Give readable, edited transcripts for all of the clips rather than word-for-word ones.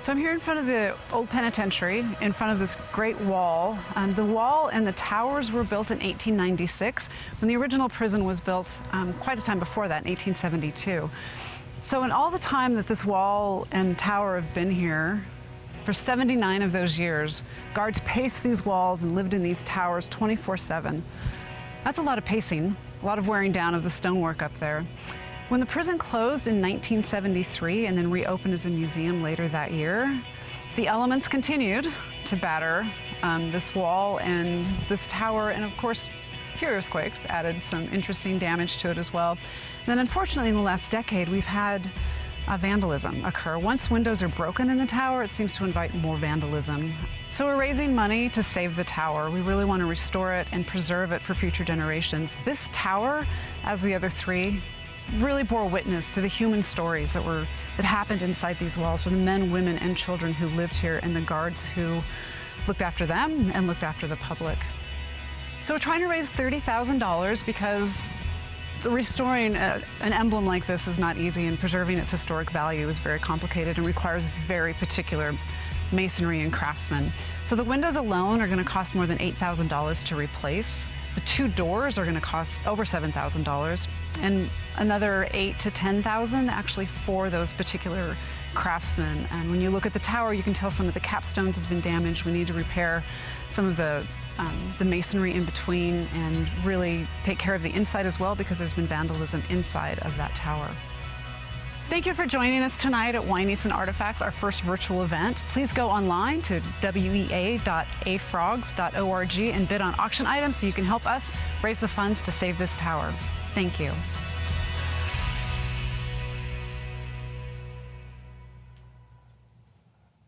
So I'm here in front of the Old Penitentiary, in front of this great wall. The wall and the towers were built in 1896, when the original prison was built quite a time before that, in 1872. So in all the time that this wall and tower have been here, for 79 of those years, guards paced these walls and lived in these towers 24/7. That's a lot of pacing, a lot of wearing down of the stonework up there. When the prison closed in 1973 and then reopened as a museum later that year, the elements continued to batter this wall and this tower, and of course, a few earthquakes added some interesting damage to it as well. And then unfortunately, in the last decade, we've had vandalism occur. Once windows are broken in the tower, it seems to invite more vandalism. So we're raising money to save the tower. We really want to restore it and preserve it for future generations. This tower, as the other three, really bore witness to the human stories that happened inside these walls for the men, women, and children who lived here and the guards who looked after them and looked after the public. So we're trying to raise $30,000 because restoring an emblem like this is not easy, and preserving its historic value is very complicated and requires very particular masonry and craftsmen. So the windows alone are going to cost more than $8,000 to replace. The two doors are going to cost over $7,000, and another $8,000 to $10,000 actually for those particular craftsmen. And when you look at the tower, you can tell some of the capstones have been damaged. We need to repair some of the masonry in between and really take care of the inside as well, because there's been vandalism inside of that tower. Thank you for joining us tonight at Wine, Eats, and Artifacts, our first virtual event. Please go online to wea.afrogs.org and bid on auction items so you can help us raise the funds to save this tower. Thank you.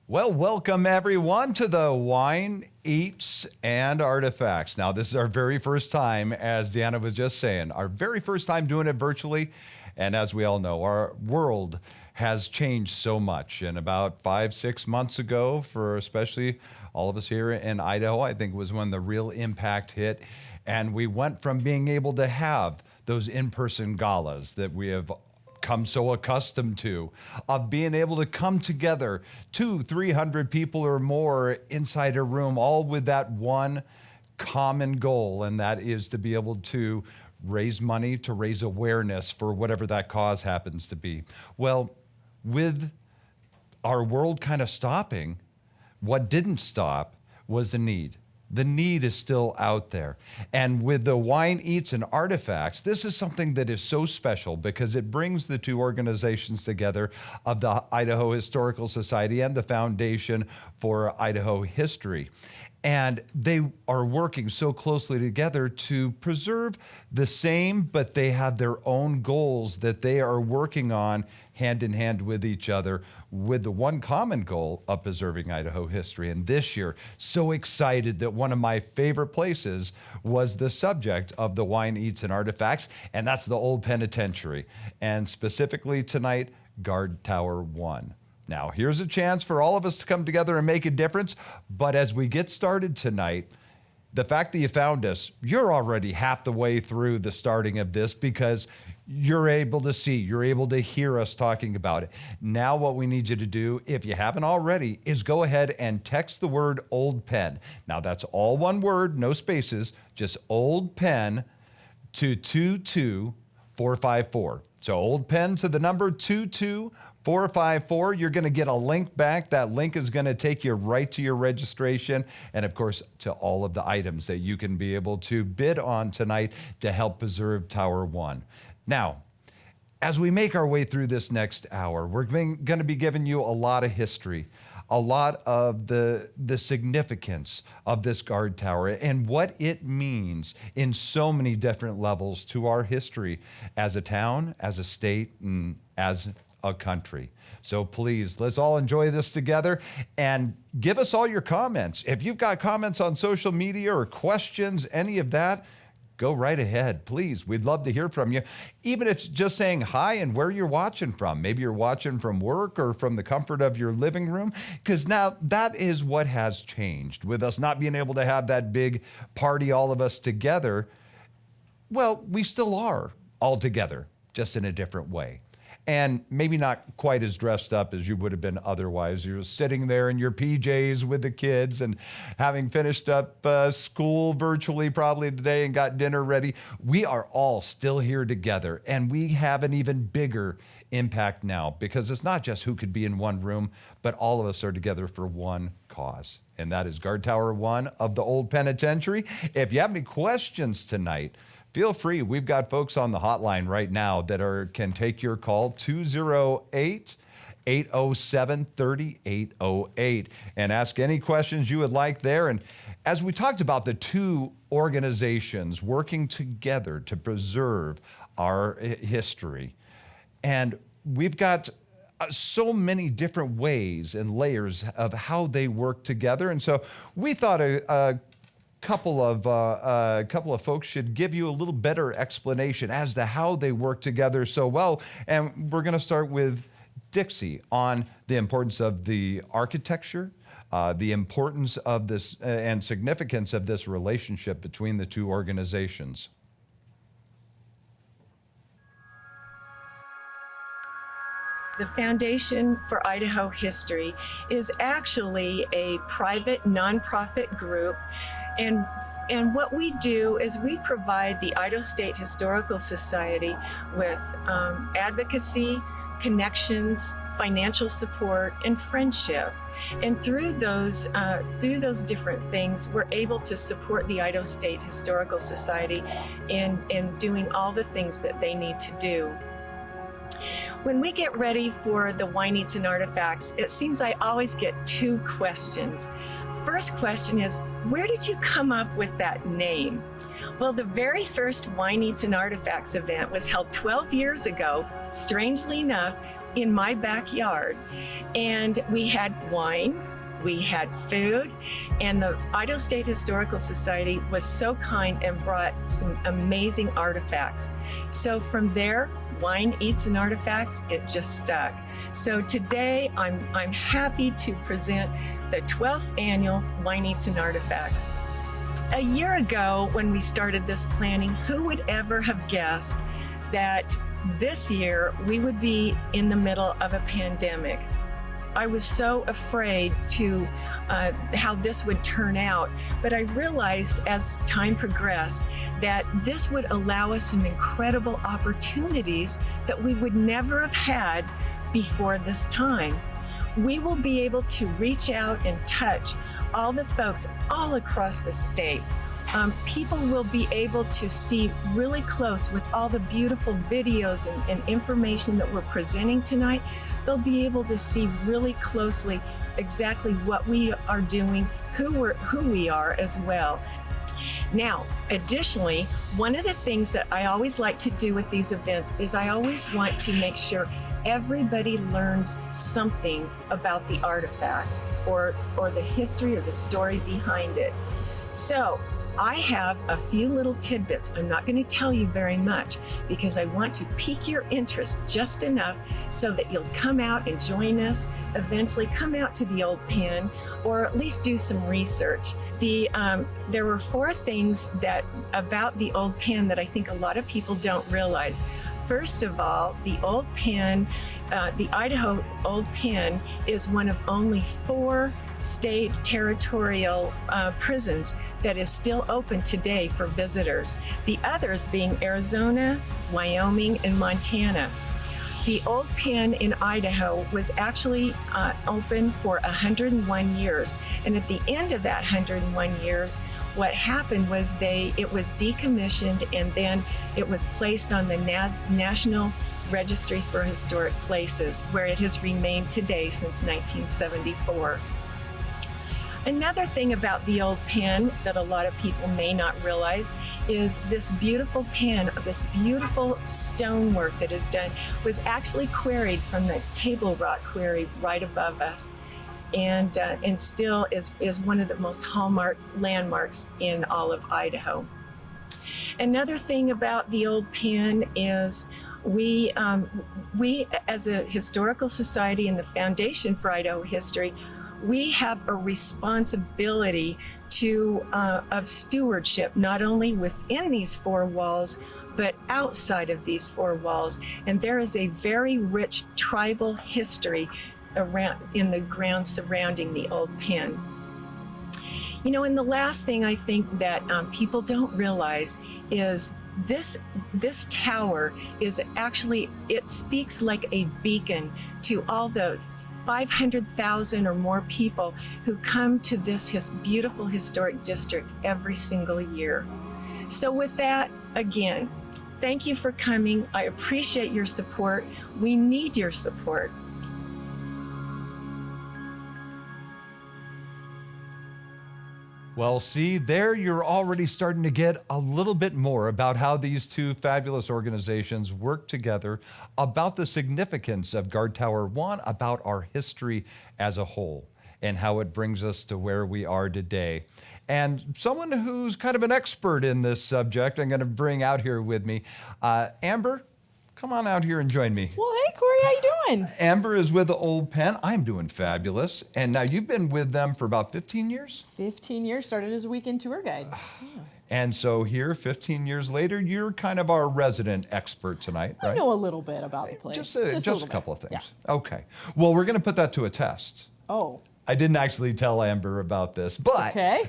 Well, welcome everyone to the Wine, Eats, and Artifacts. Now, this is our very first time, as Deanna was just saying, our very first time doing it virtually. And as we all know, our world has changed so much. And about 5-6 months ago, for especially all of us here in Idaho, I think was when the real impact hit. And we went from being able to have those in-person galas that we have come so accustomed to, of being able to come together, 200-300 people or more inside a room, all with that one common goal, and that is to be able to raise money, to raise awareness for whatever that cause happens to be. Well, with our world kind of stopping, what didn't stop was the need. The need is still out there. And with the Wine, Eats, and Artifacts, this is something that is so special because it brings the two organizations together of the Idaho Historical Society and the Foundation for Idaho History. And they are working so closely together to preserve the same, but they have their own goals that they are working on hand in hand with each other, with the one common goal of preserving Idaho history. And this year, so excited that one of my favorite places was the subject of the Wine, Eats, and Artifacts, and that's the Old Penitentiary. And specifically tonight, Guard Tower 1. Now, here's a chance for all of us to come together and make a difference. But as we get started tonight, the fact that you found us, you're already half the way through the starting of this because you're able to see, you're able to hear us talking about it. Now what we need you to do, if you haven't already, is go ahead and text the word Old Pen. Now that's all one word, no spaces, just Old Pen to 22454. So Old Pen to the number 22454. You're going to get a link back. That link is going to take you right to your registration and, of course, to all of the items that you can be able to bid on tonight to help preserve Tower 1. Now, as we make our way through this next hour, we're going to be giving you a lot of history, a lot of the significance of this guard tower and what it means in so many different levels to our history as a town, as a state, and as a country. So please, let's all enjoy this together and give us all your comments. If you've got comments on social media or questions, any of that, go right ahead, please. We'd love to hear from you. Even if it's just saying hi and where you're watching from. Maybe you're watching from work or from the comfort of your living room, because now that is what has changed. With us not being able to have that big party, all of us together, well, we still are all together, just in a different way. and maybe not quite as dressed up as you would have been otherwise. You're sitting there in your PJs with the kids and having finished up school virtually probably today and got dinner ready. We are all still here together, and we have an even bigger impact now because it's not just who could be in one room, but all of us are together for one cause, and that is Guard Tower 1 of the Old Penitentiary. If you have any questions tonight, feel free. We've got folks on the hotline right now that can take your call, 208-807-3808, and ask any questions you would like there. And as we talked about the two organizations working together to preserve our history, and we've got so many different ways and layers of how they work together. And so we thought a couple of folks should give you a little better explanation as to how they work together so well. And we're going to start with Dixie on the importance of the architecture, the importance of this and significance of this relationship between the two organizations. The Foundation for Idaho History is actually a private nonprofit group, and what we do is we provide the Idaho State Historical Society with advocacy, connections, financial support, and friendship. And through those different things, we're able to support the Idaho State Historical Society in doing all the things that they need to do. When we get ready for the Wine Eats and Artifacts, it seems I always get two questions. First question is, where did you come up with that name? Well, the very first Wine Eats and Artifacts event was held 12 years ago, strangely enough, in my backyard. And we had wine, we had food, and the Idaho State Historical Society was so kind and brought some amazing artifacts. So from there, Wine Eats and Artifacts, it just stuck. So today, I'm happy to present the 12th annual Wine Eats and Artifacts. A year ago, when we started this planning, who would ever have guessed that this year we would be in the middle of a pandemic? I was so afraid to how this would turn out, but I realized as time progressed that this would allow us some incredible opportunities that we would never have had before this time. We will be able to reach out and touch all the folks all across the state. People will be able to see really close with all the beautiful videos and information that we're presenting tonight. They'll be able to see really closely exactly what we are doing, who we are as well. Now, additionally, one of the things that I always like to do with these events is I always want to make sure everybody learns something about the artifact or the history or the story behind it. So I have a few little tidbits. I'm not going to tell you very much because I want to pique your interest just enough so that you'll come out and join us, eventually come out to the Old Pen, or at least do some research. There were 4 things about the Old Pen that I think a lot of people don't realize. First of all, the Old Pen, the Idaho Old Pen is one of only 4 state territorial prisons that is still open today for visitors. The others being Arizona, Wyoming, and Montana. The Old Pen in Idaho was actually open for 101 years. And at the end of that 101 years, what happened was it was decommissioned and then it was placed on the National Registry for Historic Places, where it has remained today since 1974. Another thing about the Old Pen that a lot of people may not realize is this beautiful pen, this beautiful stonework that is done, was actually quarried from the Table Rock quarry right above us, and still is one of the most hallmark landmarks in all of Idaho. Another thing about the Old Pen is we as a historical society and the Foundation for Idaho History, we have a responsibility of stewardship, not only within these 4 walls, but outside of these four walls. And there is a very rich tribal history around in the grounds surrounding the old pen. You know, and the last thing I think that people don't realize is this tower is actually, it speaks like a beacon to all the 500,000 or more people who come to this beautiful historic district every single year. So with that, again, thank you for coming. I appreciate your support. We need your support. Well, see, there you're already starting to get a little bit more about how these two fabulous organizations work together, about the significance of Guard Tower 1, about our history as a whole, and how it brings us to where we are today. And someone who's kind of an expert in this subject, I'm going to bring out here with me. Amber, come on out here and join me. Well, hey, Corey, how you doing? Amber is with the Old Pen. I'm doing fabulous. And now you've been with them for about 15 years? 15 years, started as a weekend tour guide. Yeah. And so here, 15 years later, you're kind of our resident expert tonight, right? I know a little bit about the place. Just a couple of things. Yeah. Okay. Well, we're going to put that to a test. Oh. I didn't actually tell Amber about this, but Okay.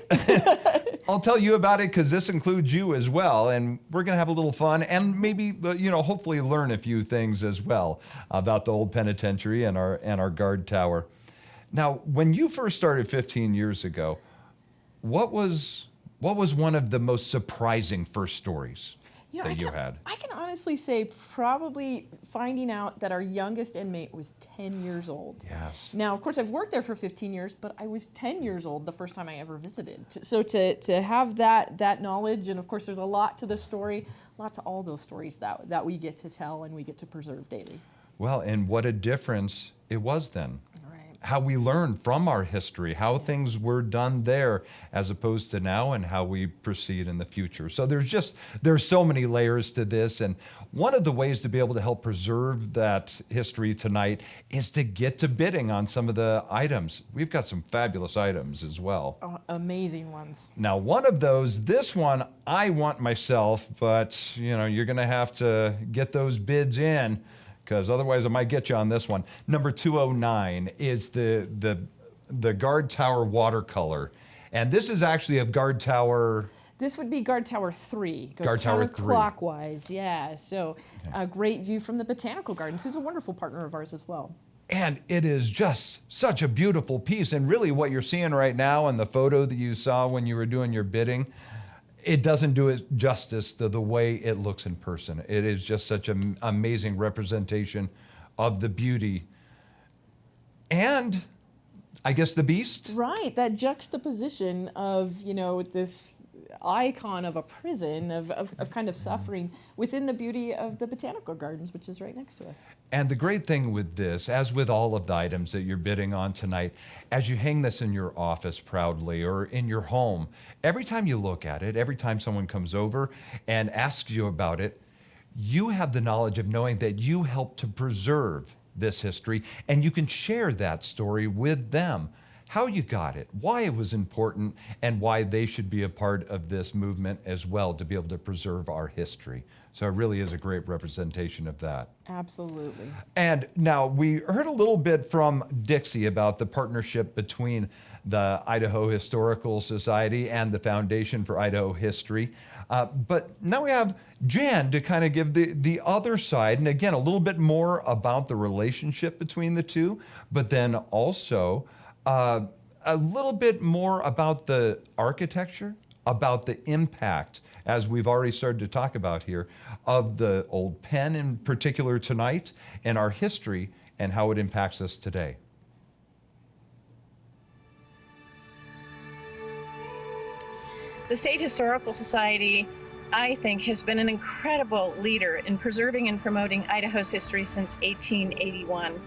I'll tell you about it because this includes you as well, and we're going to have a little fun and maybe, hopefully learn a few things as well about the Old Penitentiary and our guard tower. Now, when you first started 15 years ago, what was one of the most surprising first stories that you had? I can honestly say probably finding out that our youngest inmate was 10 years old. Yes. Now, of course, I've worked there for 15 years, but I was 10 years old the first time I ever visited. So to have that knowledge, and of course, there's a lot to the story, a lot to all those stories that we get to tell and we get to preserve daily. Well, and what a difference it was then. Right. How we learn from our history, how things were done there as opposed to now, and how we proceed in the future. So there's so many layers to this, and one of the ways to be able to help preserve that history tonight is to get to bidding on some of the items. We've got some fabulous items as well. Oh, amazing ones. Now, one of those, this one I want myself, but you're going to have to get those bids in, because otherwise I might get you on this one. Number 209 is the Guard Tower watercolor. And this is actually of Guard Tower... This would be Guard Tower 3. Goes Guard Tower 3. Counterclockwise, yeah. So a great view from the Botanical Gardens, who's a wonderful partner of ours as well. And it is just such a beautiful piece. And really what you're seeing right now and the photo that you saw when you were doing your bidding, it doesn't do it justice to the way it looks in person. It is just such an amazing representation of the beauty and, I guess, the beast. Right, that juxtaposition of, this icon of a prison, of kind of suffering within the beauty of the Botanical Gardens, which is right next to us. And the great thing with this, as with all of the items that you're bidding on tonight, as you hang this in your office proudly or in your home, every time you look at it, every time someone comes over and asks you about it, you have the knowledge of knowing that you helped to preserve this history, and you can share that story with them. How you got it, why it was important, and why they should be a part of this movement as well to be able to preserve our history. So it really is a great representation of that. Absolutely. And now we heard a little bit from Dixie about the partnership between the Idaho Historical Society and the Foundation for Idaho History. But now we have Jan to kind of give the other side, and again, a little bit more about the relationship between the two, but then also a little bit more about the architecture, about the impact, as we've already started to talk about here, of the Old Pen in particular tonight, and our history and how it impacts us today. The State Historical Society, I think, has been an incredible leader in preserving and promoting Idaho's history since 1881.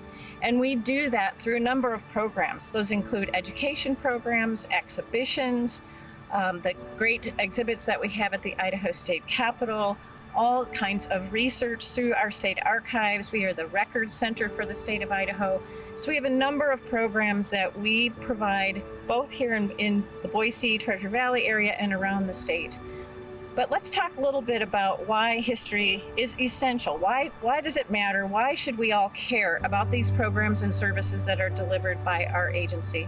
And we do that through a number of programs. Those include education programs, exhibitions, the great exhibits that we have at the Idaho State Capitol, all kinds of research through our state archives. We are the records center for the state of Idaho. So we have a number of programs that we provide both here in the Boise, Treasure Valley area and around the state. But let's talk a little bit about why history is essential. Why does it matter? Why should we all care about these programs and services that are delivered by our agency?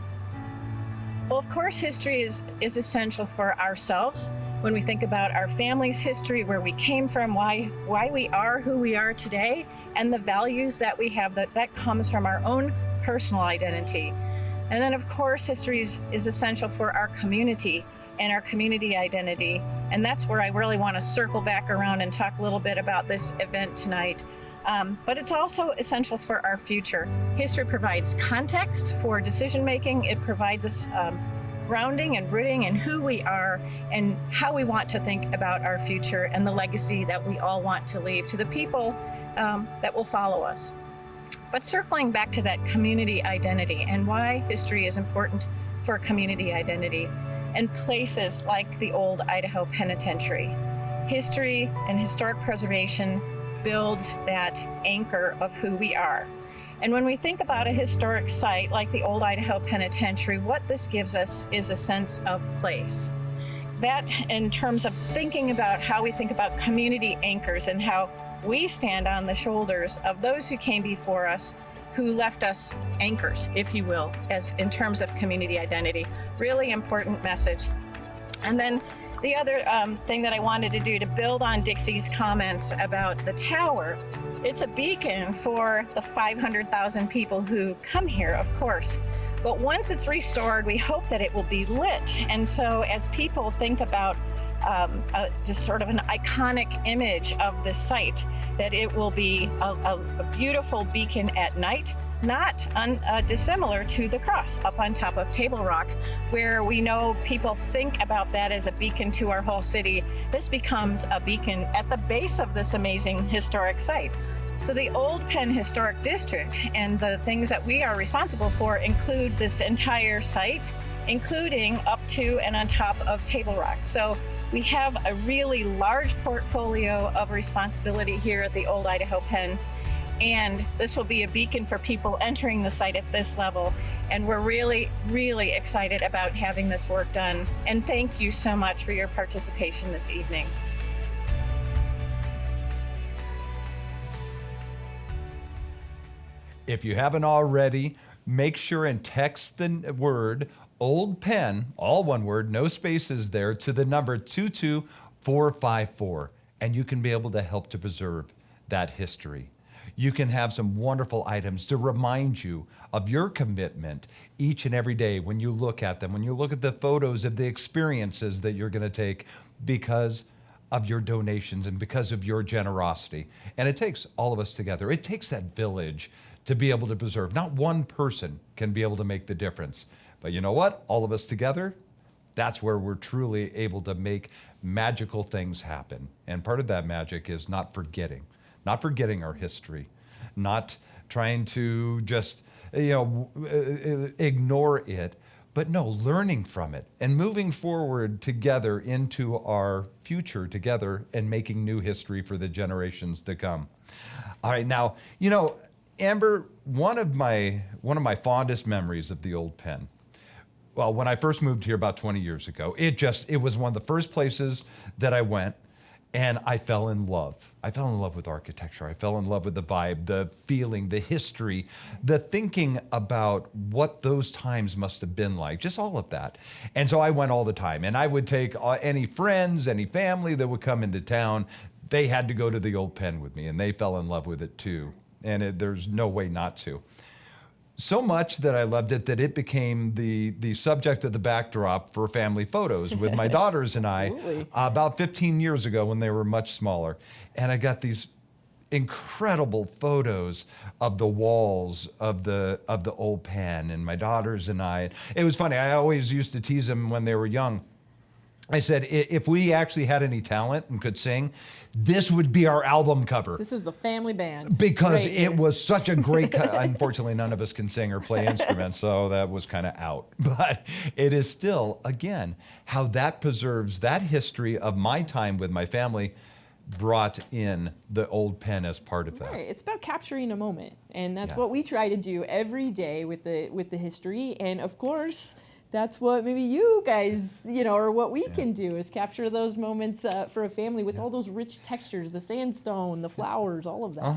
Well, of course, history is essential for ourselves. When we think about our family's history, where we came from, why we are who we are today, and the values that we have, that comes from our own personal identity. And then, of course, history is essential for our community and our community identity. And that's where I really want to circle back around and talk a little bit about this event tonight. But it's also essential for our future. History provides context for decision making. It provides us grounding and rooting in who we are and how we want to think about our future and the legacy that we all want to leave to the people that will follow us. But circling back to that community identity and why history is important for community identity, and places like the Old Idaho Penitentiary. History and historic preservation builds that anchor of who we are. And when we think about a historic site like the Old Idaho Penitentiary, what this gives us is a sense of place. That, in terms of thinking about how we think about community anchors and how we stand on the shoulders of those who came before us, who left us anchors, if you will, as in terms of community identity. Really important message. And then the other thing that I wanted to do to build on Dixie's comments about the tower, it's a beacon for the 500,000 people who come here, of course. But once it's restored, we hope that it will be lit. And so as people think about just sort of an iconic image of the site, that it will be a beautiful beacon at night, not dissimilar to the cross up on top of Table Rock, where we know people think about that as a beacon to our whole city. This becomes a beacon at the base of this amazing historic site. So the Old Penn Historic District and the things that we are responsible for include this entire site, including up to and on top of Table Rock. So we have a really large portfolio of responsibility here at the Old Idaho Penn, and this will be a beacon for people entering the site at this level. And we're really, really excited about having this work done. And thank you so much for your participation this evening. If you haven't already, make sure and text the word Old Penn, all one word, no spaces there, to the number 22454, and you can be able to help to preserve that history. You can have some wonderful items to remind you of your commitment each and every day when you look at them, when you look at the photos of the experiences that you're going to take because of your donations and because of your generosity. And it takes all of us together. It takes that village to be able to preserve. Not one person can be able to make the difference. But you know what? All of us together, that's where we're truly able to make magical things happen. And part of that magic is not forgetting our history, not trying to just, ignore it, but no, learning from it and moving forward together into our future together and making new history for the generations to come. All right, now, Amber, one of my fondest memories of the Old Penn, well, when I first moved here about 20 years ago, it was one of the first places that I went, and I fell in love. I fell in love with architecture. I fell in love with the vibe, the feeling, the history, the thinking about what those times must have been like, just all of that. And so I went all the time, and I would take any friends, any family that would come into town. They had to go to the Old Penn with me, and they fell in love with it too. And there's no way not to. So much that I loved it that it became the subject of the backdrop for family photos with my daughters and I about 15 years ago when they were much smaller. And I got these incredible photos of the walls of the Old Penn and my daughters and I. It was funny. I always used to tease them when they were young. I said, if we actually had any talent and could sing, this would be our album cover. This is the family band. Because right it was such a great, unfortunately, none of us can sing or play instruments, so that was kind of out. But it is still, again, how that preserves that history of my time with my family, brought in the Old Penn as part of that. Right. It's about capturing a moment, and that's Yeah. what we try to do every day with the history. And of course, that's what maybe you guys, or what we can do is capture those moments for a family with all those rich textures, the sandstone, the flowers, all of that.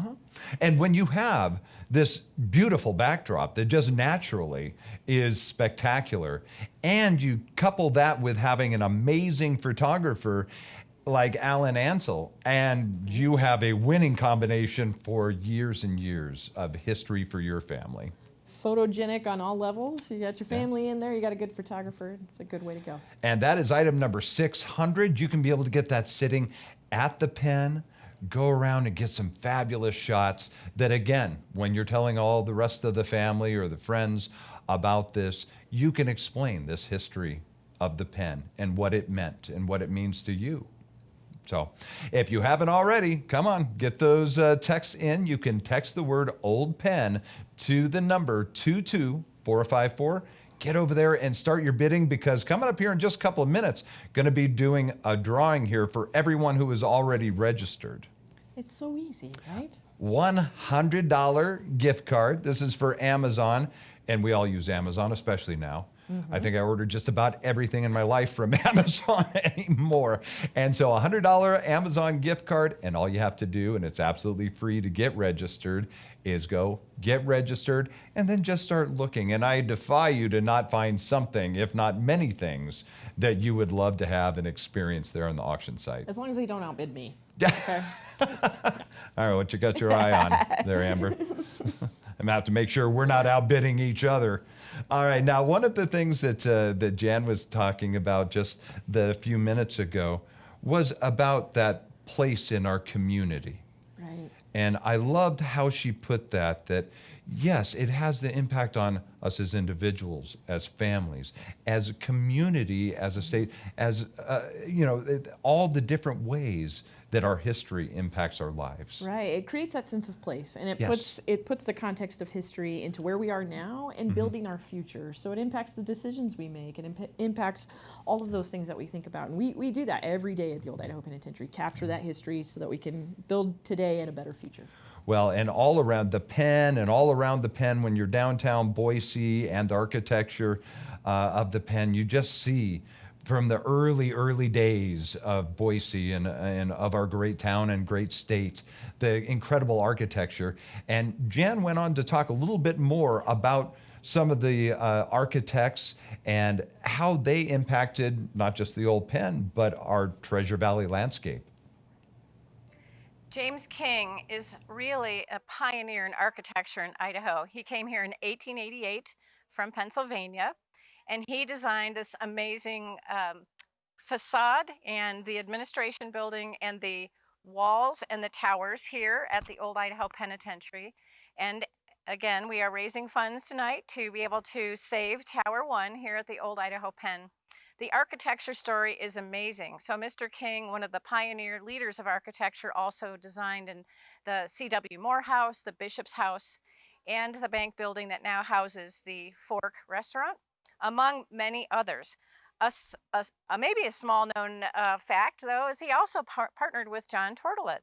And when you have this beautiful backdrop that just naturally is spectacular, and you couple that with having an amazing photographer like Alan Ansel, and you have a winning combination for years and years of history for your family. Photogenic on all levels. You got your family in there, you got a good photographer. It's a good way to go. And that is item number 600. You can be able to get that sitting at the pen, go around and get some fabulous shots that, again, when you're telling all the rest of the family or the friends about this, you can explain this history of the pen and what it meant and what it means to you. So if you haven't already, come on, get those texts in. You can text the word Old Pen to the number 22454. Get over there and start your bidding, because coming up here in just a couple of minutes, going to be doing a drawing here for everyone who is already registered. It's so easy, right? $100 gift card. This is for Amazon, and we all use Amazon, especially now. I think I ordered just about everything in my life from Amazon anymore. And so a $100 Amazon gift card, and all you have to do, and it's absolutely free to get registered, is go get registered and then just start looking. And I defy you to not find something, if not many things, that you would love to have and experience there on the auction site. As long as they don't outbid me. Yeah. Okay. All right, what you got your eye on there, Amber? I'm gonna have to make sure we're not outbidding each other. All right, now one of the things that that Jan was talking about just a few minutes ago was about that place in our community. Right. And I loved how she put that yes, it has the impact on us as individuals, as families, as a community, as a state, as, all the different ways that our history impacts our lives. Right. It creates that sense of place, and it Yes. puts the context of history into where we are now and building our future. So it impacts the decisions we make. It impacts all of those things that we think about. And we do that every day at the Old Idaho Penitentiary, capture that history so that we can build today and a better future. Well, and all around the pen, when you're downtown Boise, and the architecture of the pen, you just see from the early days of Boise and of our great town and great state, the incredible architecture. And Jan went on to talk a little bit more about some of the architects and how they impacted not just the old pen, but our Treasure Valley landscape. James King is really a pioneer in architecture in Idaho. He came here in 1888 from Pennsylvania, and he designed this amazing facade and the administration building and the walls and the towers here at the Old Idaho Penitentiary. And again, we are raising funds tonight to be able to save Tower 1 here at the Old Idaho Pen. The architecture story is amazing. So Mr. King, one of the pioneer leaders of architecture, also designed in the C.W. Moore House, the Bishop's House, and the bank building that now houses the Fork Restaurant, among many others. Maybe a small-known fact, though, is he also partnered with John Tortolet,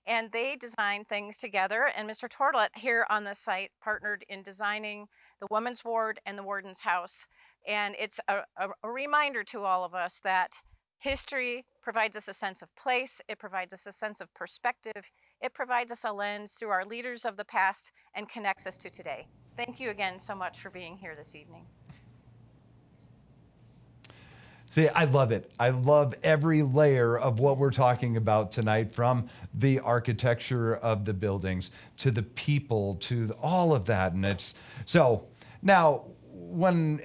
and they designed things together. And Mr. Tortolet here on the site partnered in designing the Women's Ward and the Warden's House. And it's a reminder to all of us that history provides us a sense of place, it provides us a sense of perspective, it provides us a lens through our leaders of the past and connects us to today. Thank you again so much for being here this evening. See, I love it. I love every layer of what we're talking about tonight, from the architecture of the buildings to the people to all of that. And it's so now, when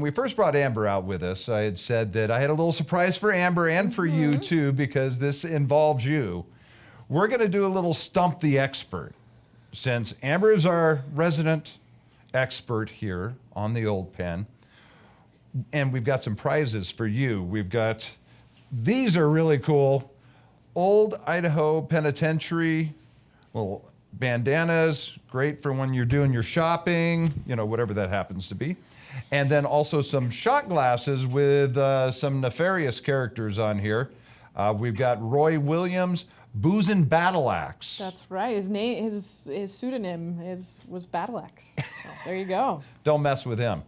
we first brought Amber out with us, I had said that I had a little surprise for Amber and for you too, because this involves you. We're going to do a little Stump the Expert, since Amber is our resident expert here on the Old Pen. And we've got some prizes for you. These are really cool. Old Idaho Penitentiary, little bandanas, great for when you're doing your shopping, whatever that happens to be. And then also some shot glasses with some nefarious characters on here. We've got Roy Williams, Boozin' Battle Axe. That's right. His pseudonym was Battle Axe. So there you go. Don't mess with him.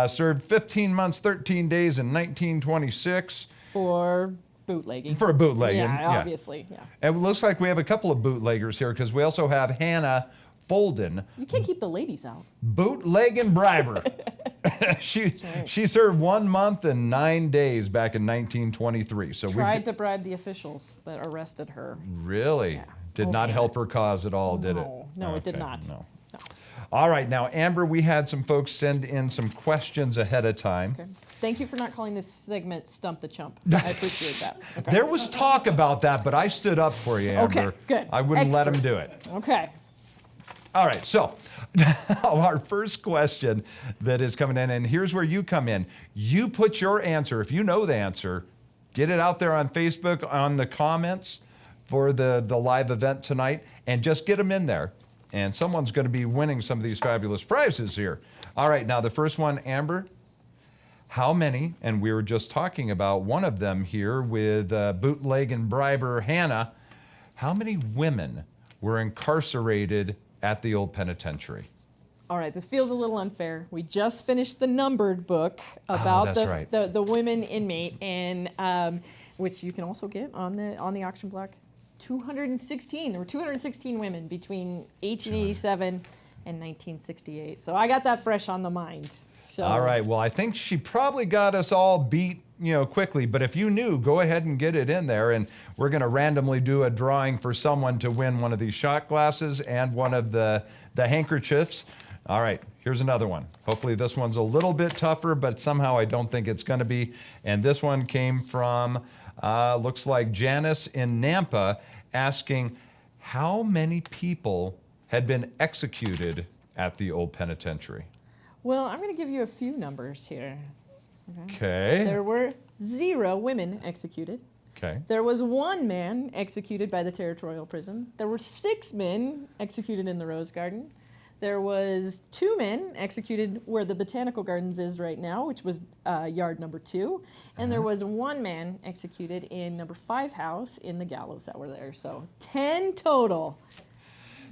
served 15 months, 13 days in 1926. For bootlegging. For bootlegging. Yeah, obviously. Yeah. And it looks like we have a couple of bootleggers here because we also have Hannah Folden. You can't keep the ladies out. Bootleg and briber. She served 1 month and 9 days back in 1923. So Tried to bribe the officials that arrested her. Really? Yeah. Did not help her cause at all, did it? No, it did not. No. All right, now Amber, we had some folks send in some questions ahead of time. Okay. Thank you for not calling this segment Stump the Chump. I appreciate that. Okay. There was talk about that, but I stood up for you, Amber. Okay, good. I wouldn't let Expert. him do it. Okay. All right, so our first question that is coming in, and here's where you come in. You put your answer, if you know the answer, get it out there on Facebook, on the comments for the live event tonight, and just get them in there. And someone's going to be winning some of these fabulous prizes here. All right, now the first one, Amber, how many, and we were just talking about one of them here with bootleg and briber Hannah, how many women were incarcerated at the old penitentiary? All right, this feels a little unfair. We just finished the numbered book about the women inmate, and which you can also get on the auction block. 216. There were 216 women between 1887 and 1968. So I got that fresh on the mind. So. All right. Well, I think she probably got us all beat, quickly. But if you knew, go ahead and get it in there, and we're going to randomly do a drawing for someone to win one of these shot glasses and one of the handkerchiefs. All right. Here's another one. Hopefully this one's a little bit tougher, but somehow I don't think it's going to be. And this one came from, looks like Janice in Nampa, asking how many people had been executed at the old penitentiary. Well, I'm going to give you a few numbers here. Okay. There were 0 women executed. Okay. There was 1 man executed by the territorial prison. There were 6 men executed in the Rose Garden. There was 2 men executed where the Botanical Gardens is right now, which was yard number 2. And there was 1 man executed in number 5 house in the gallows that were there. So 10 total.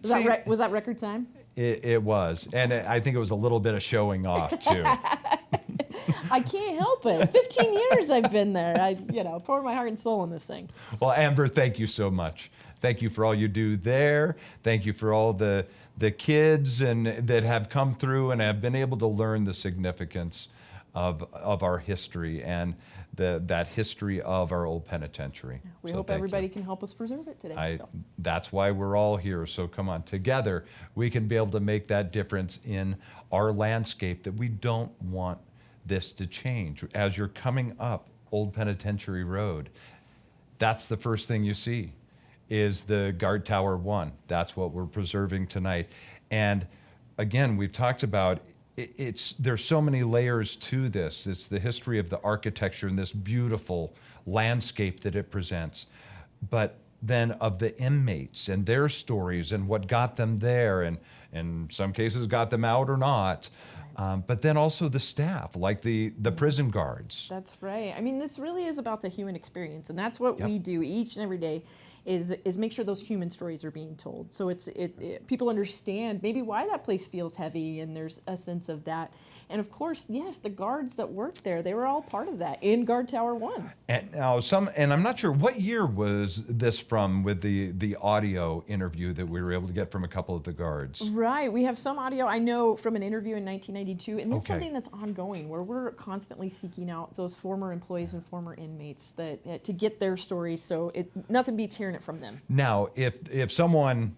Was that record time? It was. And I think it was a little bit of showing off, too. I can't help it. 15 years I've been there. I pour my heart and soul in this thing. Well, Amber, thank you so much. Thank you for all you do there. Thank you for all the kids and that have come through and have been able to learn the significance of our history and that history of our old penitentiary. We hope everybody can help us preserve it today. That's why we're all here. So come on, together we can be able to make that difference in our landscape, that we don't want this to change. As you're coming up Old Penitentiary Road, that's the first thing you see is the Guard Tower 1. That's what we're preserving tonight. And again, we've talked about there's so many layers to this. It's the history of the architecture and this beautiful landscape that it presents. But then of the inmates and their stories and what got them there, and in some cases got them out or not. But then also the staff, like the prison guards. That's right. I mean, this really is about the human experience, and that's what we do each and every day, is make sure those human stories are being told. So people understand maybe why that place feels heavy, and there's a sense of that. And of course, yes, the guards that worked there, they were all part of that in Guard Tower 1. And now and I'm not sure what year was this from with the audio interview that we were able to get from a couple of the guards. Right. We have some audio, I know, from an interview in 1992, and that's something that's ongoing, where we're constantly seeking out those former employees and former inmates to get their stories. So nothing beats hearing it from them. Now, if someone's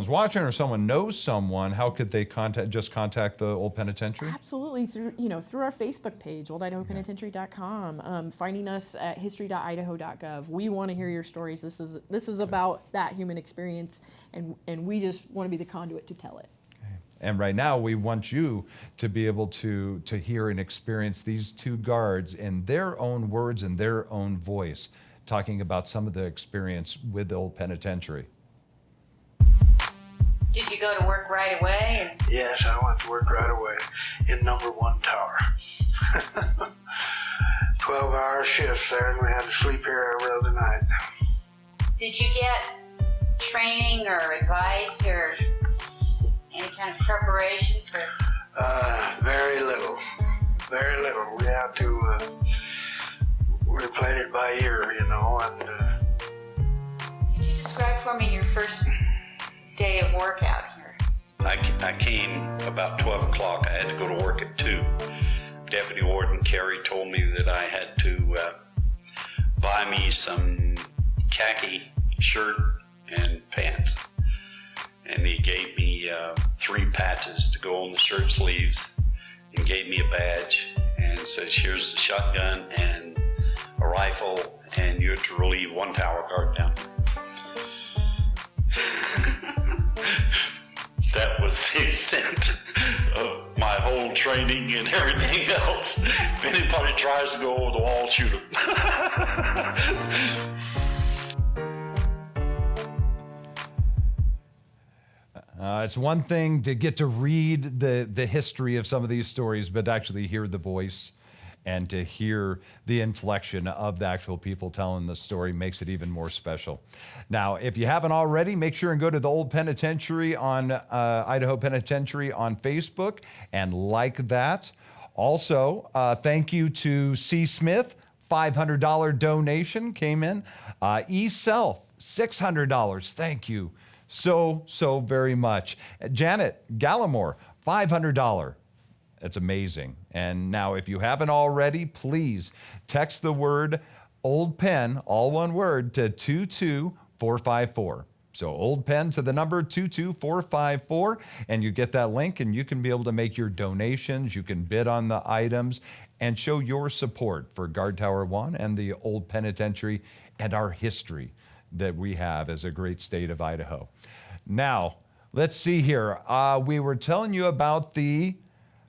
watching or someone knows someone, how could they contact the old penitentiary? Absolutely, through our Facebook page, oldidahopenitentiary.com, finding us at history.idaho.gov. We want to hear your stories. This is about that human experience, and we just want to be the conduit to tell it. And right now, we want you to be able to hear and experience these 2 guards in their own words and their own voice, talking about some of the experience with the old penitentiary. Did you go to work right away? Yes, I went to work right away in number 1 tower. 12-hour shifts there, and we had to sleep here every other night. Did you get training or advice or any kind of preparation for? Very little. Very little. We have to we played it by ear, you know, and Can you describe for me your first day of work out here? I came about 12 o'clock. I had to go to work at 2. Deputy Warden Carey told me that I had to buy me some khaki shirt and pants. And he gave me 3 patches to go on the shirt sleeves and gave me a badge and says, here's the shotgun and a rifle, and you have to relieve 1 tower guard down. That was the extent of my whole training and everything else. If anybody tries to go over the wall, shoot them. It's one thing to get to read the history of some of these stories, but actually hear the voice and to hear the inflection of the actual people telling the story makes it even more special. Now, if you haven't already, make sure and go to the Old Penitentiary on Idaho Penitentiary on Facebook and like that. Also, thank you to C. Smith, $500 donation came in. E. Self, $600. Thank you so very much. Janet Gallimore, $500. That's amazing. And now, if you haven't already, please text the word Old Pen, all one word, to 22454. So Old Pen to the number 22454, and you get that link, and you can be able to make your donations. You can bid on the items and show your support for Guard Tower 1 and the Old Penitentiary and our history that we have as a great state of Idaho. Now, let's see here. We were telling you about the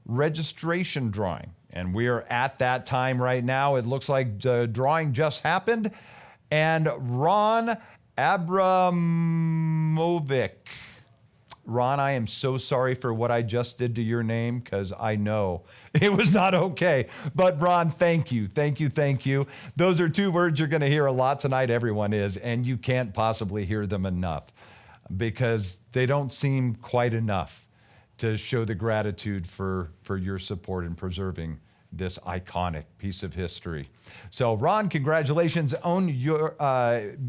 registration drawing, and we are at that time right now. It looks like the drawing just happened, and Ron Abramovic. Ron, I am so sorry for what I just did to your name, because I know it was not okay. But Ron, thank you. Those are 2 words you're going to hear a lot tonight, everyone is, and you can't possibly hear them enough because they don't seem quite enough to show the gratitude for your support in preserving this iconic piece of history. So Ron, congratulations.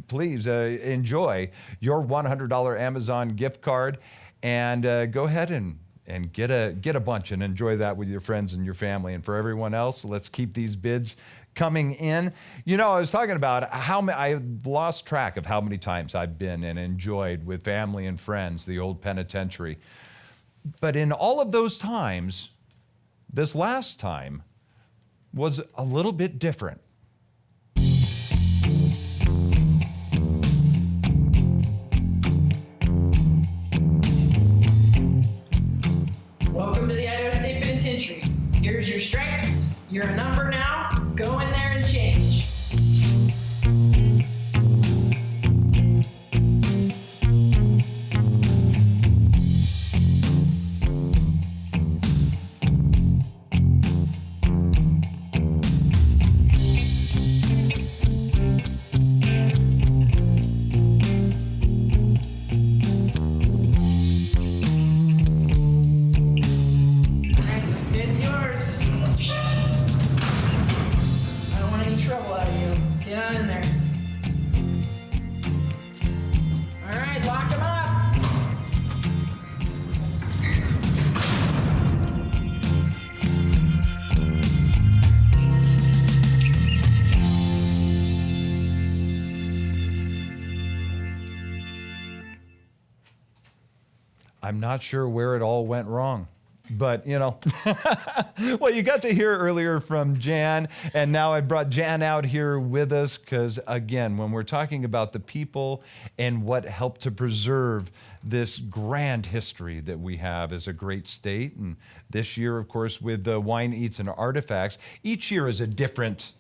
Please enjoy your $100 Amazon gift card, and go ahead and get a bunch and enjoy that with your friends and your family. And for everyone else, let's keep these bids coming in. You know, I was talking about I lost track of how many times I've been and enjoyed with family and friends the Old Penitentiary. But in all of those times, this last time was a little bit different. Welcome to the Idaho State Penitentiary. Here's your stripes. You're a number now. Go in there and change. This is yours. I don't want any trouble out of you. Get on in there. All right, lock him up. I'm not sure where it all went wrong, but you know, well, you got to hear earlier from Jan, and now I brought Jan out here with us because, again, when we're talking about the people and what helped to preserve this grand history that we have as a great state, and this year, of course, with the Wine, Eats, and Artifacts, each year is a different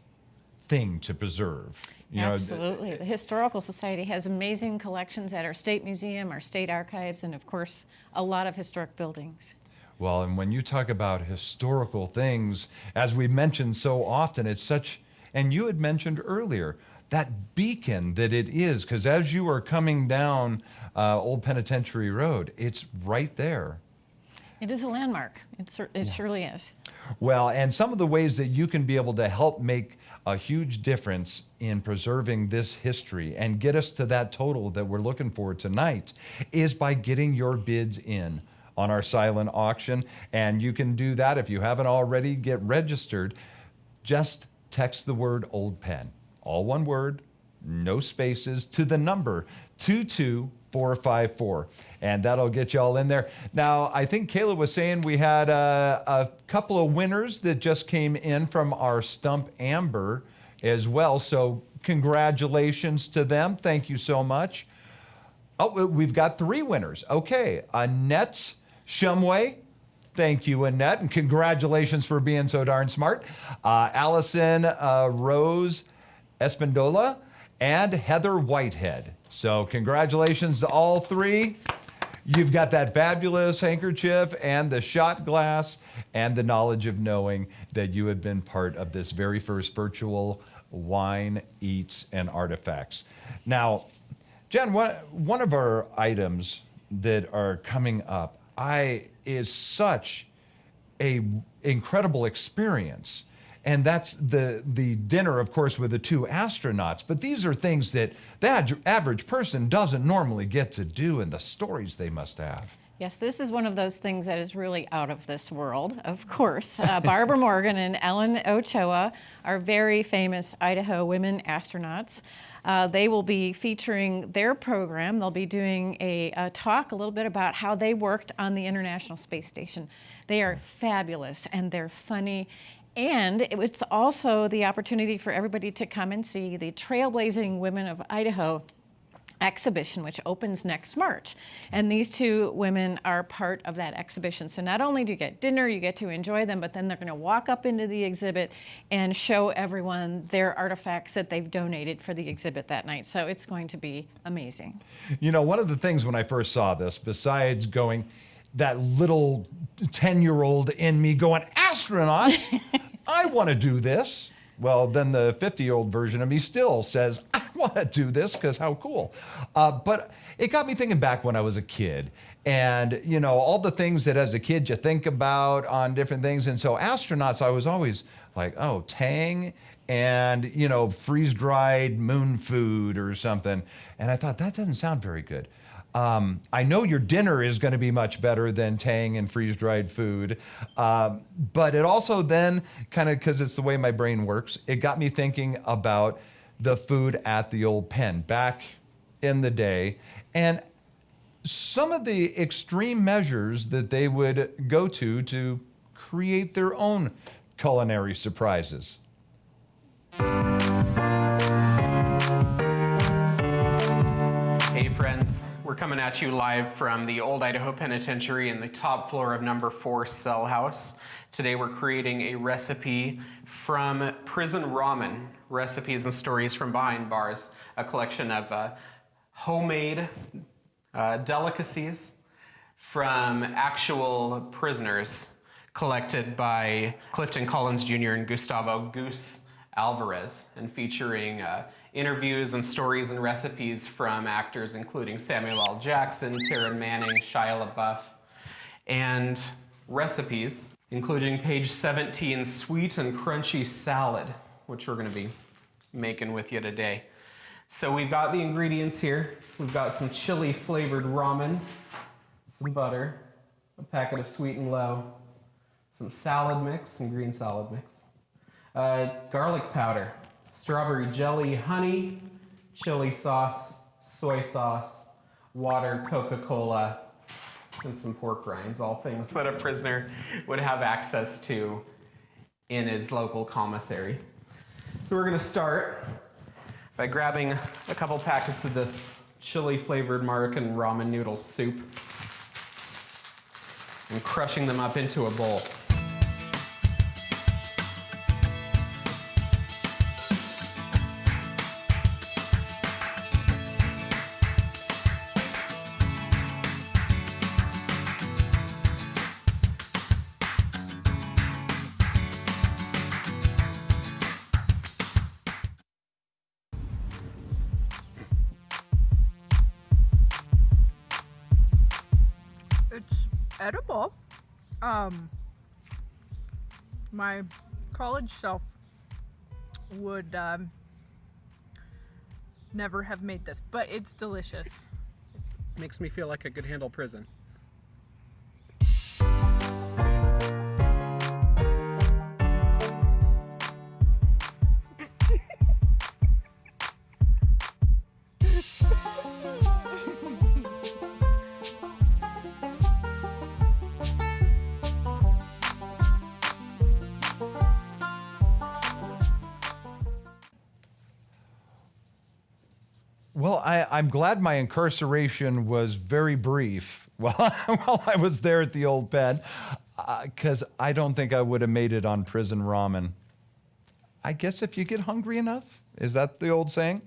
thing to preserve. You know, Absolutely. The Historical Society has amazing collections at our State Museum, our state archives, and of course, a lot of historic buildings. well, and when you talk about historical things, as we mentioned so often, it's such, and you had mentioned earlier, that beacon that it is, because as you are coming down Old Penitentiary Road, it's right there. It is a landmark. It surely is. Well, and some of the ways that you can be able to help make a huge difference in preserving this history and get us to that total that we're looking for tonight is by getting your bids in on our silent auction. And you can do that if you haven't already. Get registered. Just text the word Old Pen, all one word, no spaces, to the number 22454, and that'll get you all in there. Now, I think Kayla was saying we had a couple of winners that just came in from our Stump Amber as well, so congratulations to them. Thank you so much. Oh, we've got 3 winners. Okay, Annette Shumway. Thank you, Annette, and congratulations for being so darn smart. Allison Rose Espindola and Heather Whitehead. So congratulations to all 3. You've got that fabulous handkerchief and the shot glass and the knowledge of knowing that you had been part of this very first virtual Wine, Eats, and Artifacts. Now, Jen, one of our items that are coming up is such a incredible experience. And that's the dinner, of course, with the 2 astronauts. But these are things that the average person doesn't normally get to do, and the stories they must have. Yes, this is one of those things that is really out of this world, of course. Barbara Morgan and Ellen Ochoa are very famous Idaho women astronauts. They will be featuring their program. They'll be doing a talk a little bit about how they worked on the International Space Station. They are fabulous and they're funny. And it's also the opportunity for everybody to come and see the Trailblazing Women of Idaho exhibition, which opens next March. And these 2 women are part of that exhibition. So not only do you get dinner, you get to enjoy them, but then they're going to walk up into the exhibit and show everyone their artifacts that they've donated for the exhibit that night. So it's going to be amazing. You know, one of the things when I first saw this, besides going, that little 10-year-old in me going, astronauts, I want to do this. Well, then the 50-year-old version of me still says, I want to do this because how cool. But it got me thinking back when I was a kid and, you know, all the things that as a kid you think about on different things. And so astronauts, I was always like, oh, Tang and, you know, freeze-dried moon food or something. And I thought, that doesn't sound very good. I know your dinner is going to be much better than Tang and freeze-dried food, but it also then kind of, because it's the way my brain works, it got me thinking about the food at the Old Pen back in the day and some of the extreme measures that they would go to create their own culinary surprises. Hey friends, we're coming at you live from the Old Idaho Penitentiary in the top floor of number 4 cell house. Today we're creating a recipe from prison ramen, recipes and stories from behind bars, a collection of homemade delicacies from actual prisoners collected by Clifton Collins Jr. and Gustavo Goose Alvarez, and featuring interviews and stories and recipes from actors including Samuel L. Jackson, Taryn Manning, Shia LaBeouf, and recipes including page 17, sweet and crunchy salad, which we're going to be making with you today. So we've got the ingredients here. We've got some chili flavored ramen, some butter, a packet of Sweet and Low, some salad mix, some green salad mix, garlic powder, strawberry jelly, honey, chili sauce, soy sauce, water, Coca-Cola, and some pork rinds, all things that a prisoner would have access to in his local commissary. So we're gonna start by grabbing a couple packets of this chili flavored Marrocan ramen noodle soup and crushing them up into a bowl. It's edible. My college self would never have made this, but it's delicious. Makes me feel like I could handle prison. Well, I'm glad my incarceration was very brief while I was there at the old pen, because I don't think I would have made it on prison ramen. I guess if you get hungry enough, is that the old saying?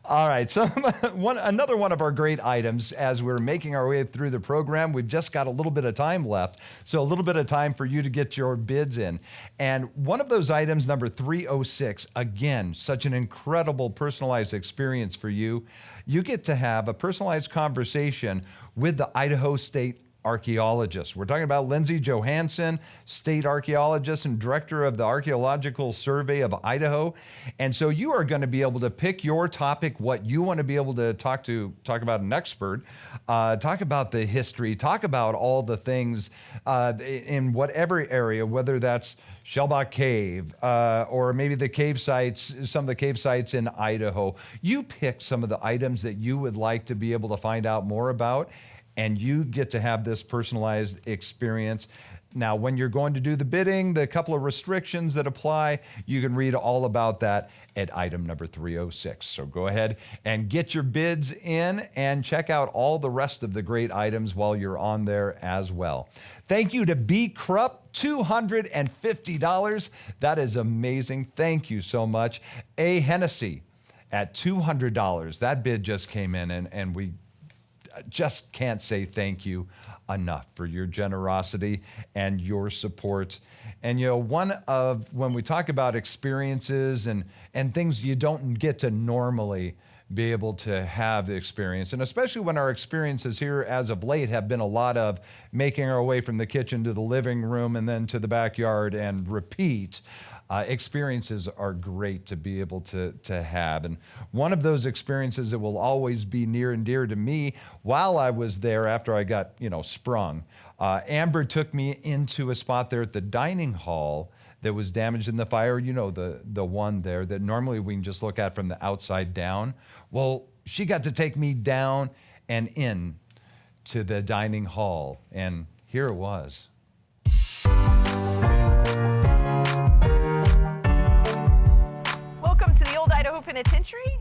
All right, so another one of our great items as we're making our way through the program, we've just got a little bit of time left, so a little bit of time for you to get your bids in. And one of those items, number 306, again, such an incredible personalized experience for you. You get to have a personalized conversation with the Idaho State archaeologist. We're talking about Lindsay Johansson, state archaeologist and director of the Archaeological Survey of Idaho. And so you are going to be able to pick your topic, what you want to be able to talk about an expert, talk about the history, talk about all the things in whatever area, whether that's Shellbach Cave, or maybe the cave sites, some of the cave sites in Idaho. You pick some of the items that you would like to be able to find out more about, and you get to have this personalized experience. Now, when you're going to do the bidding, the couple of restrictions that apply, you can read all about that at item number 306. So go ahead and get your bids in and check out all the rest of the great items while you're on there as well. Thank you to B. Krupp, $250. That is amazing. Thank you so much. A. Hennessy at $200. That bid just came in, and we just can't say thank you enough for your generosity and your support. And when we talk about experiences and things you don't get to normally be able to have the experience, and especially when our experiences here as of late have been a lot of making our way from the kitchen to the living room and then to the backyard and repeat. Experiences are great to be able to have. And one of those experiences that will always be near and dear to me while I was there after I got, sprung, Amber took me into a spot there at the dining hall that was damaged in the fire. The one there that normally we can just look at from the outside down. Well, she got to take me down and in to the dining hall. And here it was. Welcome to the Old Idaho Penitentiary.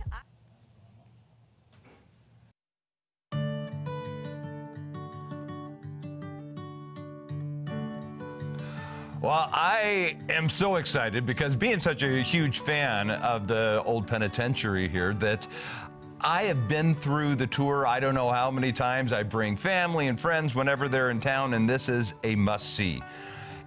Well, I am so excited because being such a huge fan of the old penitentiary here that I have been through the tour I don't know how many times. I bring family and friends whenever they're in town, and this is a must-see.